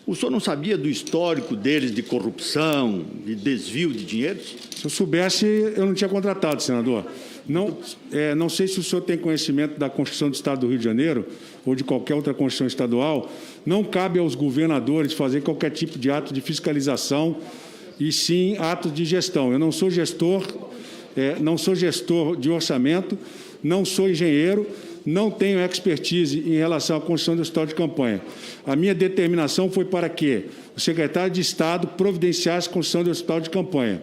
O senhor não sabia do histórico deles de corrupção, de desvio de dinheiros? Se eu soubesse, eu não tinha contratado, senador. Não sei se o senhor tem conhecimento da Constituição do Estado do Rio de Janeiro ou de qualquer outra Constituição estadual. Não cabe aos governadores fazer qualquer tipo de ato de fiscalização e sim atos de gestão. Eu não sou gestor, de orçamento, não sou engenheiro, não tenho expertise em relação à construção do hospital de campanha. A minha determinação foi para que o secretário de Estado providenciasse a construção do hospital de campanha.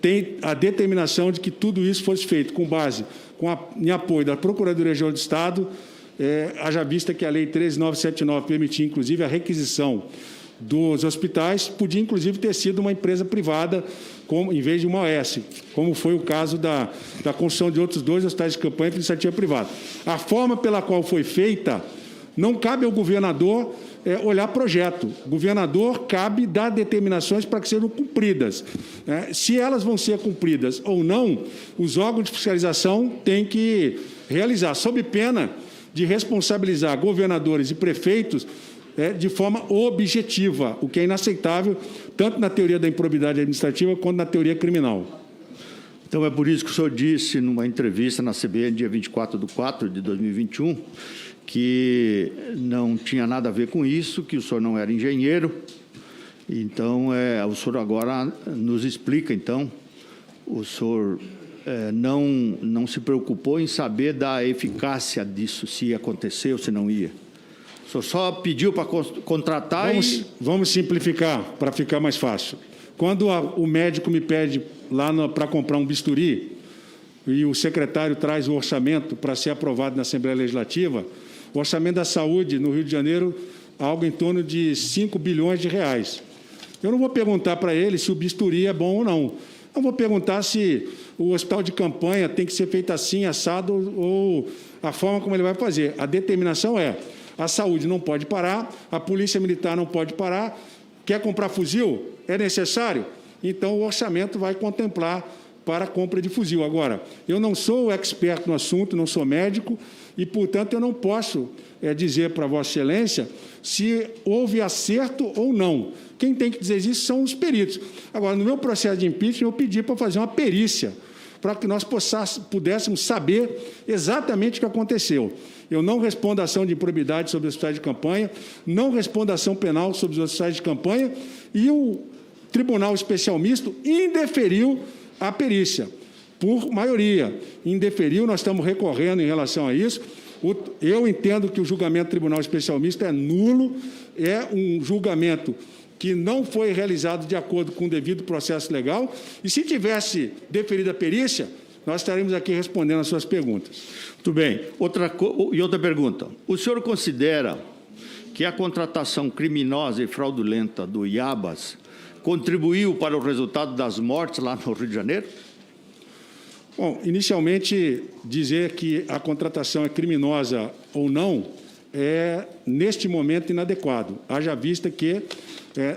Tem a determinação de que tudo isso fosse feito com base em apoio da Procuradoria-Geral do Estado, haja vista que a Lei 13.979 permitia, inclusive, a requisição dos hospitais, podia, inclusive, ter sido uma empresa privada, em vez de uma OS, como foi o caso da construção de outros 2 hospitais de campanha por iniciativa privada. A forma pela qual foi feita, não cabe ao governador olhar projeto. O governador cabe dar determinações para que sejam cumpridas. Se elas vão ser cumpridas ou não, os órgãos de fiscalização têm que realizar, sob pena de responsabilizar governadores e prefeitos de forma objetiva, o que é inaceitável, tanto na teoria da improbidade administrativa quanto na teoria criminal. Então, é por isso que o senhor disse, numa entrevista na CBN, dia 24/4 de 2021, que não tinha nada a ver com isso, que o senhor não era engenheiro. Então, o senhor agora nos explica, então, o senhor não se preocupou em saber da eficácia disso, se ia acontecer ou se não ia. O senhor só pediu para contratar Vamos simplificar, para ficar mais fácil. Quando o médico me pede lá para comprar um bisturi e o secretário traz o orçamento para ser aprovado na Assembleia Legislativa, o orçamento da saúde no Rio de Janeiro algo em torno de 5 bilhões de reais. Eu não vou perguntar para ele se o bisturi é bom ou não. Eu vou perguntar se o hospital de campanha tem que ser feito assim, assado, ou a forma como ele vai fazer. A determinação é: a saúde não pode parar, a polícia militar não pode parar. Quer comprar fuzil? É necessário? Então, o orçamento vai contemplar para a compra de fuzil. Agora, eu não sou expert no assunto, não sou médico, e, portanto, eu não posso dizer para Vossa Excelência se houve acerto ou não. Quem tem que dizer isso são os peritos. Agora, no meu processo de impeachment, eu pedi para fazer uma perícia, para que nós pudéssemos saber exatamente o que aconteceu. Eu não respondo a ação de improbidade sobre os hospitais de campanha, não respondo a ação penal sobre os hospitais de campanha, e o Tribunal Especial Misto indeferiu a perícia, por maioria. Indeferiu, nós estamos recorrendo em relação a isso. Eu entendo que o julgamento do Tribunal Especial Misto é nulo, é um julgamento que não foi realizado de acordo com o devido processo legal, e se tivesse deferido a perícia, nós estaremos aqui respondendo às suas perguntas. Muito bem. Outra pergunta. O senhor considera que a contratação criminosa e fraudulenta do Iabas contribuiu para o resultado das mortes lá no Rio de Janeiro? Bom, inicialmente, dizer que a contratação é criminosa ou não é, neste momento, inadequado. Haja vista que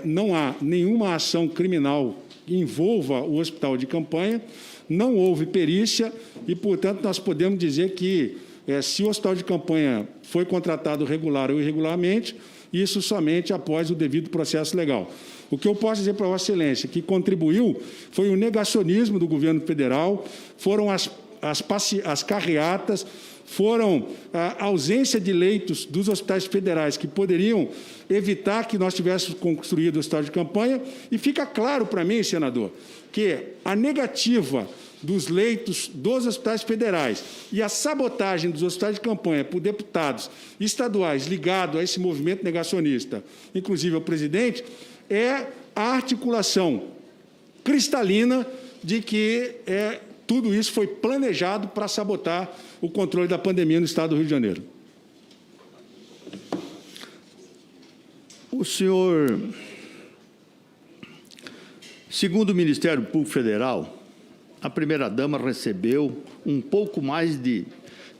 não há nenhuma ação criminal que envolva o hospital de campanha, não houve perícia e, portanto, nós podemos dizer que, se o hospital de campanha foi contratado regular ou irregularmente, isso somente após o devido processo legal. O que eu posso dizer para Vossa Excelência, que contribuiu, foi o negacionismo do governo federal, foram as carreatas, foram a ausência de leitos dos hospitais federais que poderiam evitar que nós tivéssemos construído o hospital de campanha, e fica claro para mim, senador, que a negativa dos leitos dos hospitais federais e a sabotagem dos hospitais de campanha por deputados estaduais ligados a esse movimento negacionista, inclusive ao presidente, é a articulação cristalina de que tudo isso foi planejado para sabotar o controle da pandemia no Estado do Rio de Janeiro. O senhor, segundo o Ministério Público Federal, a primeira-dama recebeu um pouco mais de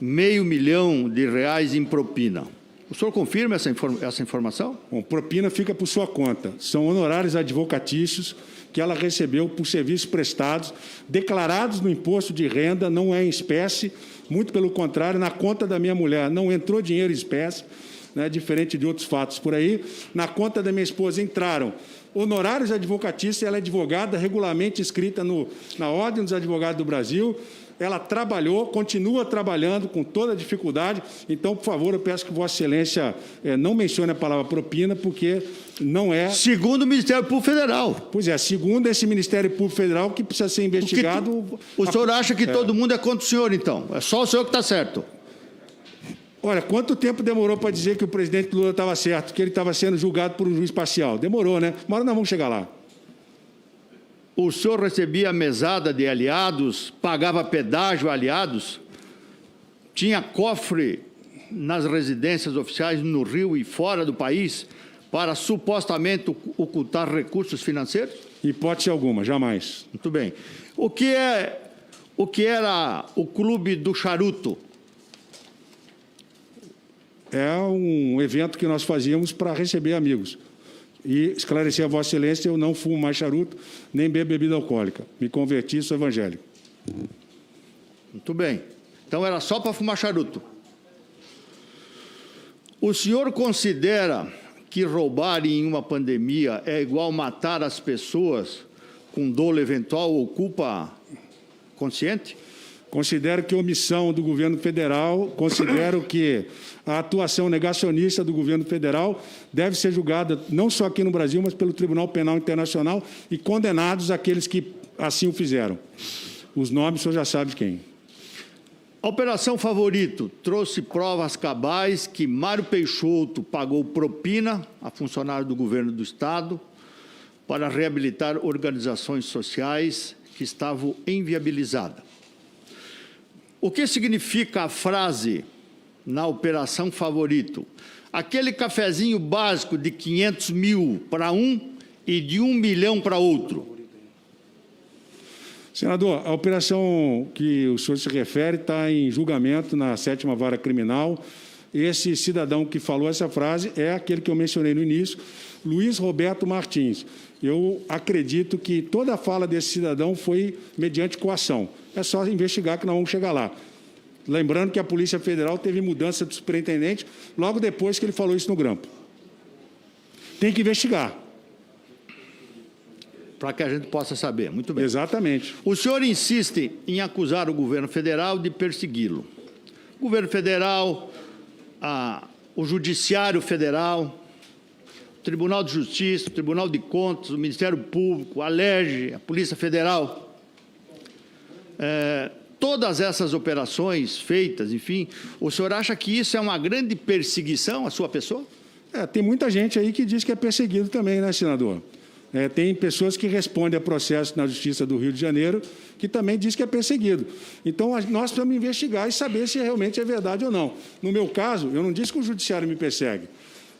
R$500 mil em propina. O senhor confirma essa informação? Bom, propina fica por sua conta. São honorários advocatícios que ela recebeu por serviços prestados, declarados no imposto de renda, não é em espécie, Muito pelo contrário, na conta da minha mulher não entrou dinheiro em espécie, né, diferente de outros fatos por aí. Na conta da minha esposa entraram honorários advocatícios, ela é advogada regularmente inscrita na Ordem dos Advogados do Brasil. Ela trabalhou, continua trabalhando com toda a dificuldade. Então, por favor, eu peço que Vossa Excelência não mencione a palavra propina, porque não é... Segundo o Ministério Público Federal. Pois é, segundo esse Ministério Público Federal, que precisa ser investigado... O senhor acha que todo mundo é contra o senhor, então? É só o senhor que está certo. Olha, quanto tempo demorou para dizer que o presidente Lula estava certo, que ele estava sendo julgado por um juiz parcial? Demorou, né? Uma hora nós vamos chegar lá. O senhor recebia mesada de aliados, pagava pedágio a aliados, tinha cofre nas residências oficiais no Rio e fora do país para supostamente ocultar recursos financeiros? Hipótese alguma, jamais. Muito bem. O que era o Clube do Charuto? É um evento que nós fazíamos para receber amigos. E esclarecer a Vossa Excelência, eu não fumo mais charuto, nem bebo bebida alcoólica. Me converti, sou evangélico. Muito bem. Então era só para fumar charuto. O senhor considera que roubar em uma pandemia é igual matar as pessoas com dolo eventual ou culpa consciente? Considero que a omissão do governo federal, considero que a atuação negacionista do governo federal deve ser julgada não só aqui no Brasil, mas pelo Tribunal Penal Internacional e condenados aqueles que assim o fizeram. Os nomes o senhor já sabe de quem. A Operação Favorito trouxe provas cabais que Mário Peixoto pagou propina a funcionário do governo do Estado para reabilitar organizações sociais que estavam inviabilizadas. O que significa a frase na Operação Favorito? Aquele cafezinho básico de 500 mil para um e de 1 milhão para outro. Senador, a operação que o senhor se refere está em julgamento na 7ª Vara Criminal. Esse cidadão que falou essa frase é aquele que eu mencionei no início, Luiz Roberto Martins. Eu acredito que toda a fala desse cidadão foi mediante coação. É só investigar que nós vamos chegar lá. Lembrando que a Polícia Federal teve mudança de superintendente logo depois que ele falou isso no grampo. Tem que investigar. Para que a gente possa saber. Muito bem. Exatamente. O senhor insiste em acusar o governo federal de persegui-lo. O governo federal, o Judiciário Federal, o Tribunal de Justiça, o Tribunal de Contas, o Ministério Público, a LERJ, a Polícia Federal. Todas essas operações feitas, enfim, o senhor acha que isso é uma grande perseguição à sua pessoa? Tem muita gente aí que diz que é perseguido também, né, senador? Tem pessoas que respondem a processo na Justiça do Rio de Janeiro que também diz que é perseguido. Então, nós precisamos investigar e saber se realmente é verdade ou não. No meu caso, eu não disse que o Judiciário me persegue.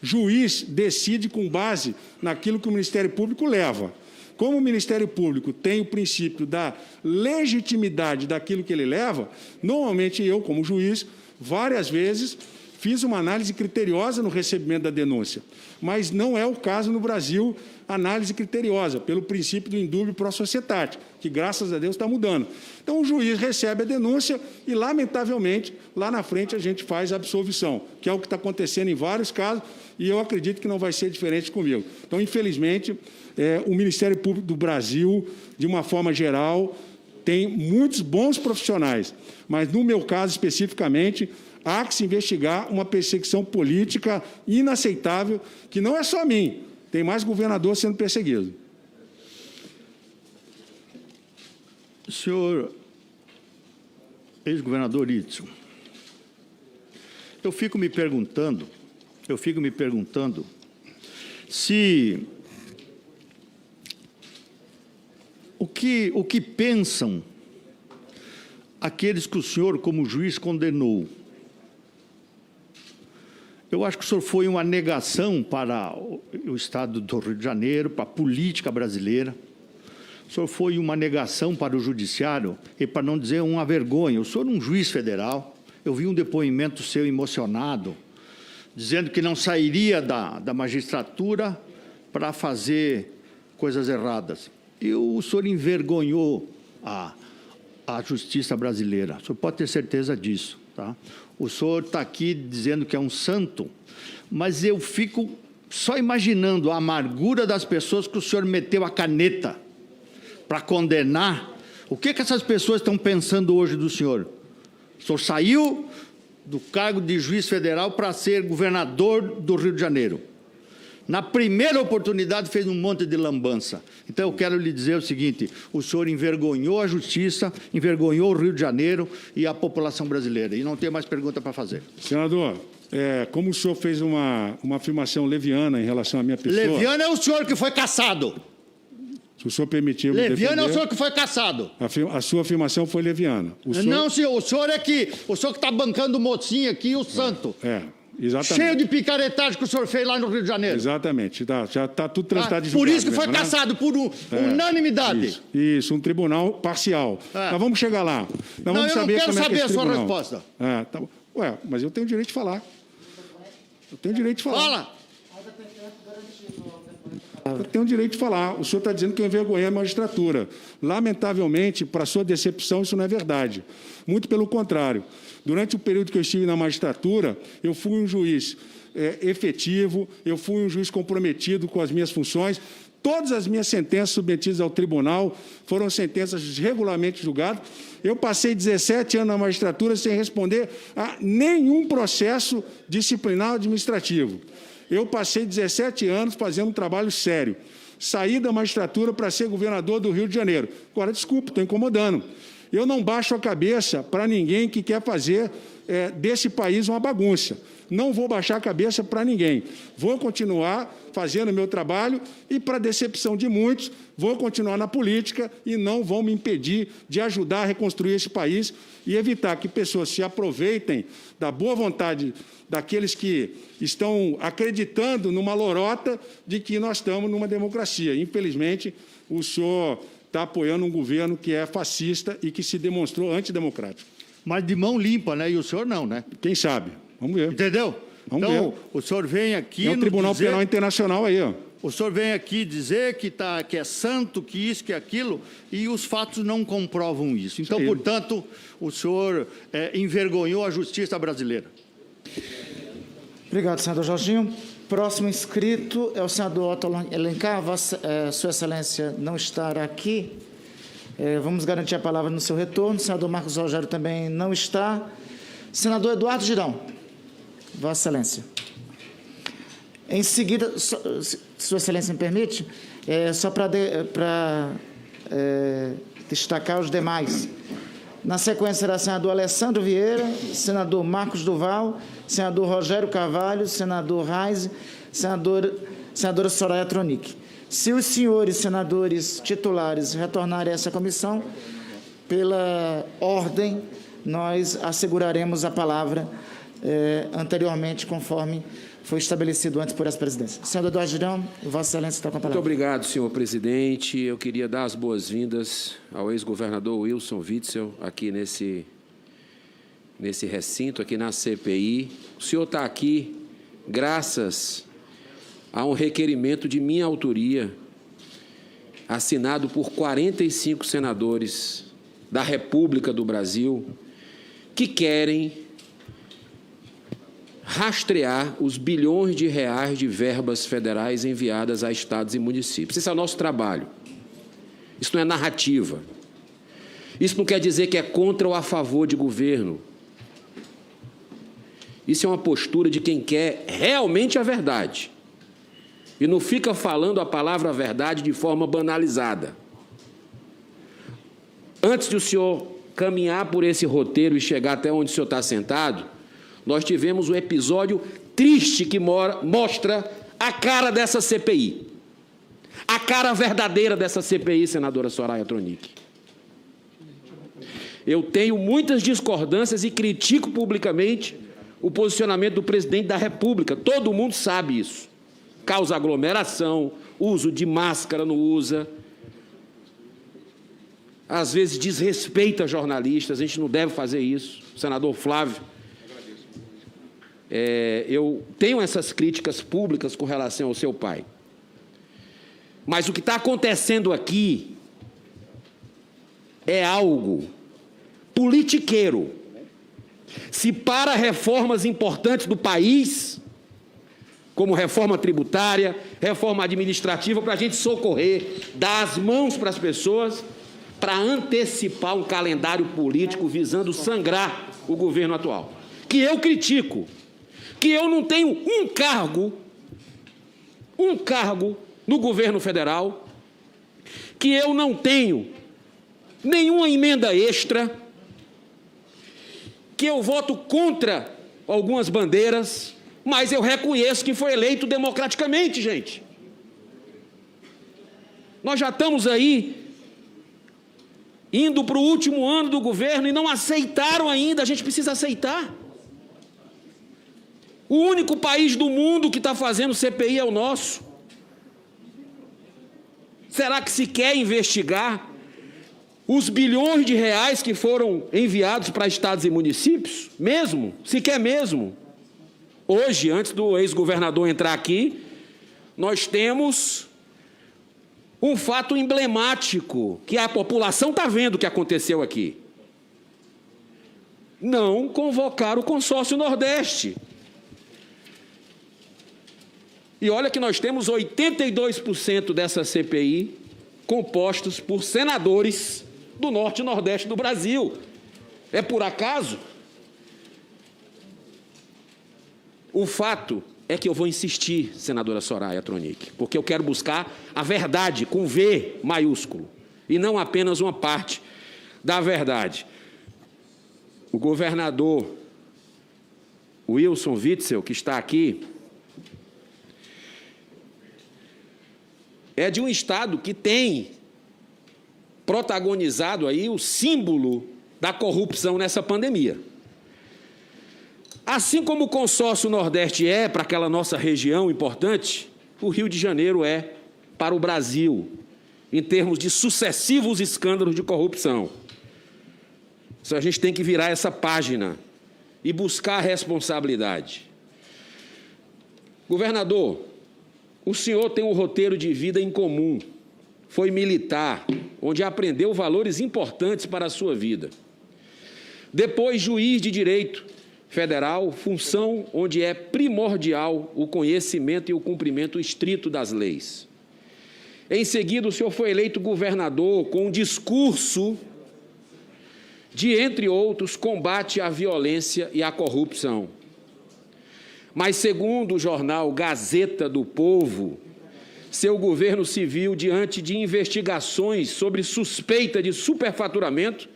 Juiz decide com base naquilo que o Ministério Público leva. Como o Ministério Público tem o princípio da legitimidade daquilo que ele leva, normalmente eu, como juiz, várias vezes fiz uma análise criteriosa no recebimento da denúncia. Mas não é o caso no Brasil, análise criteriosa, pelo princípio do indúbio pro societate, que, graças a Deus, está mudando. Então, o juiz recebe a denúncia e, lamentavelmente, lá na frente a gente faz a absolvição, que é o que está acontecendo em vários casos, e eu acredito que não vai ser diferente comigo. Então, infelizmente, o Ministério Público do Brasil, de uma forma geral, tem muitos bons profissionais, mas, no meu caso especificamente, há que se investigar uma perseguição política inaceitável, que não é só a mim, tem mais governador sendo perseguido. Senhor ex-governador Itzio, eu fico me perguntando se o que pensam aqueles que o senhor, como juiz, condenou. Eu acho que o senhor foi uma negação para o Estado do Rio de Janeiro, para a política brasileira. O senhor foi uma negação para o Judiciário e, para não dizer, uma vergonha. O senhor é um juiz federal. Eu vi um depoimento seu emocionado, dizendo que não sairia da magistratura para fazer coisas erradas. E o senhor envergonhou a a justiça brasileira. O senhor pode ter certeza disso. Tá? O senhor está aqui dizendo que é um santo, mas eu fico só imaginando a amargura das pessoas que o senhor meteu a caneta para condenar. O que essas pessoas estão pensando hoje do senhor? O senhor saiu do cargo de juiz federal para ser governador do Rio de Janeiro. Na primeira oportunidade fez um monte de lambança. Então eu quero lhe dizer o seguinte, o senhor envergonhou a justiça, envergonhou o Rio de Janeiro e a população brasileira. E não tem mais pergunta para fazer. Senador, como o senhor fez uma afirmação leviana em relação à minha pessoa... Leviano é o senhor que foi cassado. Se o senhor permitir... Leviano é o senhor que foi cassado. A sua afirmação foi leviana. Não, senhor, o senhor que está bancando o mocinho aqui, o santo. Exatamente. Cheio de picaretagem que o senhor fez lá no Rio de Janeiro. Exatamente. Já está tudo transitado de julgado. Por isso que foi mesmo, cassado, por unanimidade. Isso, um tribunal parcial. Nós vamos chegar lá. Eu não quero saber a sua resposta. Tá bom. Mas eu tenho direito de falar. Eu tenho direito de falar. Fala. Eu tenho direito de falar. O senhor está dizendo que eu envergonhei a magistratura. Lamentavelmente, para sua decepção, isso não é verdade. Muito pelo contrário. Durante o período que eu estive na magistratura, eu fui um juiz efetivo, eu fui um juiz comprometido com as minhas funções. Todas as minhas sentenças submetidas ao tribunal foram sentenças regularmente julgadas. Eu passei 17 anos na magistratura sem responder a nenhum processo disciplinar administrativo. Eu passei 17 anos fazendo um trabalho sério. Saí da magistratura para ser governador do Rio de Janeiro. Agora, desculpe, estou incomodando. Eu não baixo a cabeça para ninguém que quer fazer desse país uma bagunça. Não vou baixar a cabeça para ninguém. Vou continuar fazendo o meu trabalho e, para decepção de muitos, vou continuar na política e não vão me impedir de ajudar a reconstruir esse país e evitar que pessoas se aproveitem da boa vontade daqueles que estão acreditando numa lorota de que nós estamos numa democracia. Infelizmente, o senhor está apoiando um governo que é fascista e que se demonstrou antidemocrático. Mas de mão limpa, né? E o senhor não, né? Quem sabe? Vamos ver. Entendeu? Vamos então, ver. O senhor vem aqui... É o Tribunal Penal Internacional aí, ó. O senhor vem aqui dizer que é santo, que isso, que aquilo, e os fatos não comprovam isso. Então, portanto, o senhor envergonhou a justiça brasileira. Obrigado, senador Jorginho. Próximo inscrito é o senador Otto Alencar. Sua Excelência não estará aqui. Vamos garantir a palavra no seu retorno. O senador Marcos Rogério também não está. Senador Eduardo Girão. Vossa Excelência. Em seguida, Sua Excelência me permite, só para destacar os demais. Na sequência será senador Alessandro Vieira, senador Marcos Duval, senador Rogério Carvalho, senador Reis, senadora Soraya Tronic. Se os senhores senadores titulares retornarem a essa comissão, pela ordem, nós asseguraremos a palavra anteriormente, conforme foi estabelecido antes por essa presidência. Senador Eduardo Girão, Vossa Excelência está com a palavra. Muito obrigado, senhor presidente. Eu queria dar as boas-vindas ao ex-governador Wilson Witzel aqui nesse recinto, aqui na CPI. O senhor está aqui graças a um requerimento de minha autoria, assinado por 45 senadores da República do Brasil, que querem rastrear os bilhões de reais de verbas federais enviadas a estados e municípios. Esse é o nosso trabalho. Isso não é narrativa. Isso não quer dizer que é contra ou a favor de governo. Isso é uma postura de quem quer realmente a verdade. E não fica falando a palavra verdade de forma banalizada. Antes de o senhor caminhar por esse roteiro e chegar até onde o senhor está sentado, nós tivemos um episódio triste que mostra a cara dessa CPI. A cara verdadeira dessa CPI, senadora Soraya Tronic. Eu tenho muitas discordâncias e critico publicamente o posicionamento do presidente da República. Todo mundo sabe isso. Causa aglomeração, uso de máscara não usa. Às vezes desrespeita jornalistas, a gente não deve fazer isso. Senador Flávio, eu tenho essas críticas públicas com relação ao seu pai. Mas o que está acontecendo aqui é algo politiqueiro, se para reformas importantes do país, como reforma tributária, reforma administrativa, para a gente socorrer, dar as mãos para as pessoas, para antecipar um calendário político visando sangrar o governo atual. Que eu critico, que eu não tenho um cargo no governo federal, que eu não tenho nenhuma emenda extra, que eu voto contra algumas bandeiras, mas eu reconheço que foi eleito democraticamente, gente. Nós já estamos aí indo para o último ano do governo e não aceitaram ainda, a gente precisa aceitar. O único país do mundo que está fazendo CPI é o nosso. Será que se quer investigar os bilhões de reais que foram enviados para estados e municípios? Mesmo? Se quer mesmo? Hoje, antes do ex-governador entrar aqui, nós temos um fato emblemático que a população está vendo o que aconteceu aqui. Não convocar o consórcio Nordeste. E olha que nós temos 82% dessa CPI compostos por senadores do Norte e Nordeste do Brasil. É por acaso? O fato é que eu vou insistir, senadora Soraya Tronic, porque eu quero buscar a verdade com V maiúsculo, e não apenas uma parte da verdade. O governador Wilson Witzel, que está aqui, é de um estado que tem protagonizado aí o símbolo da corrupção nessa pandemia. Assim como o consórcio Nordeste é para aquela nossa região importante, o Rio de Janeiro é para o Brasil, em termos de sucessivos escândalos de corrupção. Então, a gente tem que virar essa página e buscar a responsabilidade. Governador, o senhor tem um roteiro de vida em comum. Foi militar, onde aprendeu valores importantes para a sua vida. Depois, juiz de direito federal, função onde é primordial o conhecimento e o cumprimento estrito das leis. Em seguida, o senhor foi eleito governador com um discurso de, entre outros, combate à violência e à corrupção. Mas, segundo o jornal Gazeta do Povo, seu governo se viu diante de investigações sobre suspeita de superfaturamento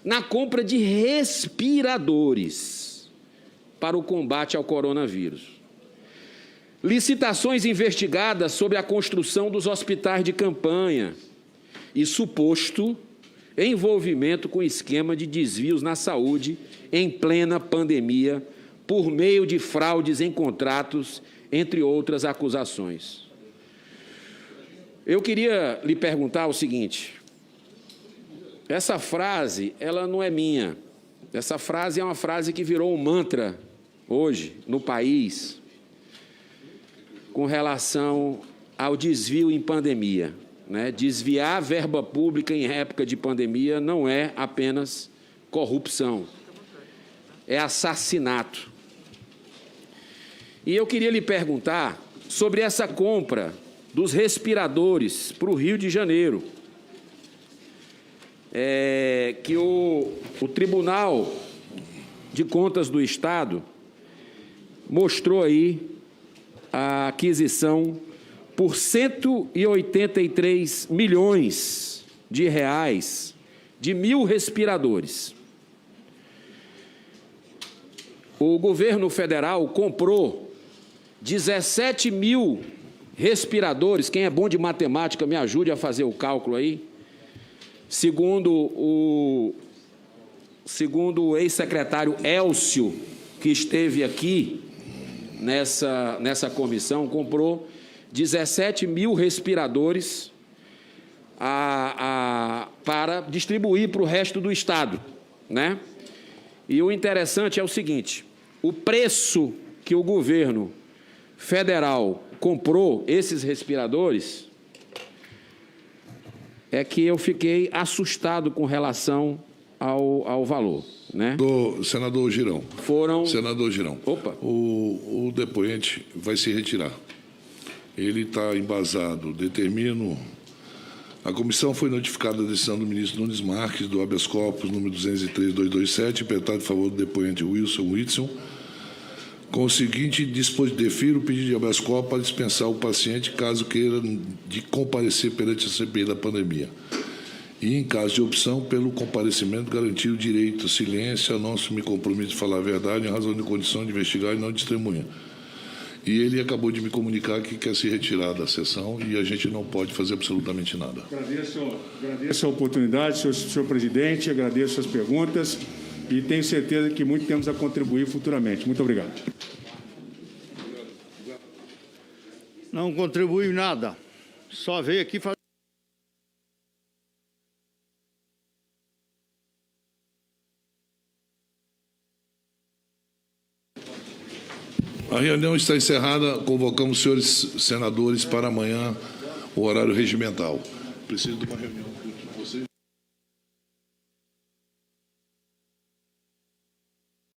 na compra de respiradores para o combate ao coronavírus. Licitações investigadas sobre a construção dos hospitais de campanha e suposto envolvimento com esquema de desvios na saúde em plena pandemia por meio de fraudes em contratos, entre outras acusações. Eu queria lhe perguntar o seguinte: essa frase, ela não é minha. Essa frase é uma frase que virou um mantra hoje no país com relação ao desvio em pandemia, né? Desviar verba pública em época de pandemia não é apenas corrupção, é assassinato. E eu queria lhe perguntar sobre essa compra dos respiradores para o Rio de Janeiro, que o Tribunal de Contas do Estado mostrou aí a aquisição por 183 milhões de reais de 1.000 respiradores. O governo federal comprou 17 mil respiradores. Quem é bom de matemática, me ajude a fazer o cálculo aí. Segundo o ex-secretário Elcio, que esteve aqui nessa comissão, comprou 17 mil respiradores para distribuir para o resto do Estado, né? E o interessante é o seguinte: o preço que o governo federal comprou esses respiradores é que eu fiquei assustado com relação ao valor, né? Do senador Girão. Foram... Senador Girão. Opa. O depoente vai se retirar. Ele está embasado. Determino... A comissão foi notificada da decisão do ministro Nunes Marques, do habeas corpus, número 203.227, impetrado em favor do depoente Wilson Whitson, com o seguinte dispositivo: defiro o pedido de habeas corpus para dispensar o paciente, caso queira de comparecer perante a CPI da pandemia. E, em caso de opção, pelo comparecimento, garantir o direito a silêncio, a não me comprometo de falar a verdade, em razão de condição de investigar e não de testemunha. E ele acabou de me comunicar que quer se retirar da sessão e a gente não pode fazer absolutamente nada. Agradeço a oportunidade, senhor presidente, agradeço as perguntas e tenho certeza que muito temos a contribuir futuramente. Muito obrigado. Não contribuiu nada. Só veio aqui fazer. A reunião está encerrada. Convocamos os senhores senadores para amanhã, o horário regimental. Preciso de uma reunião com vocês.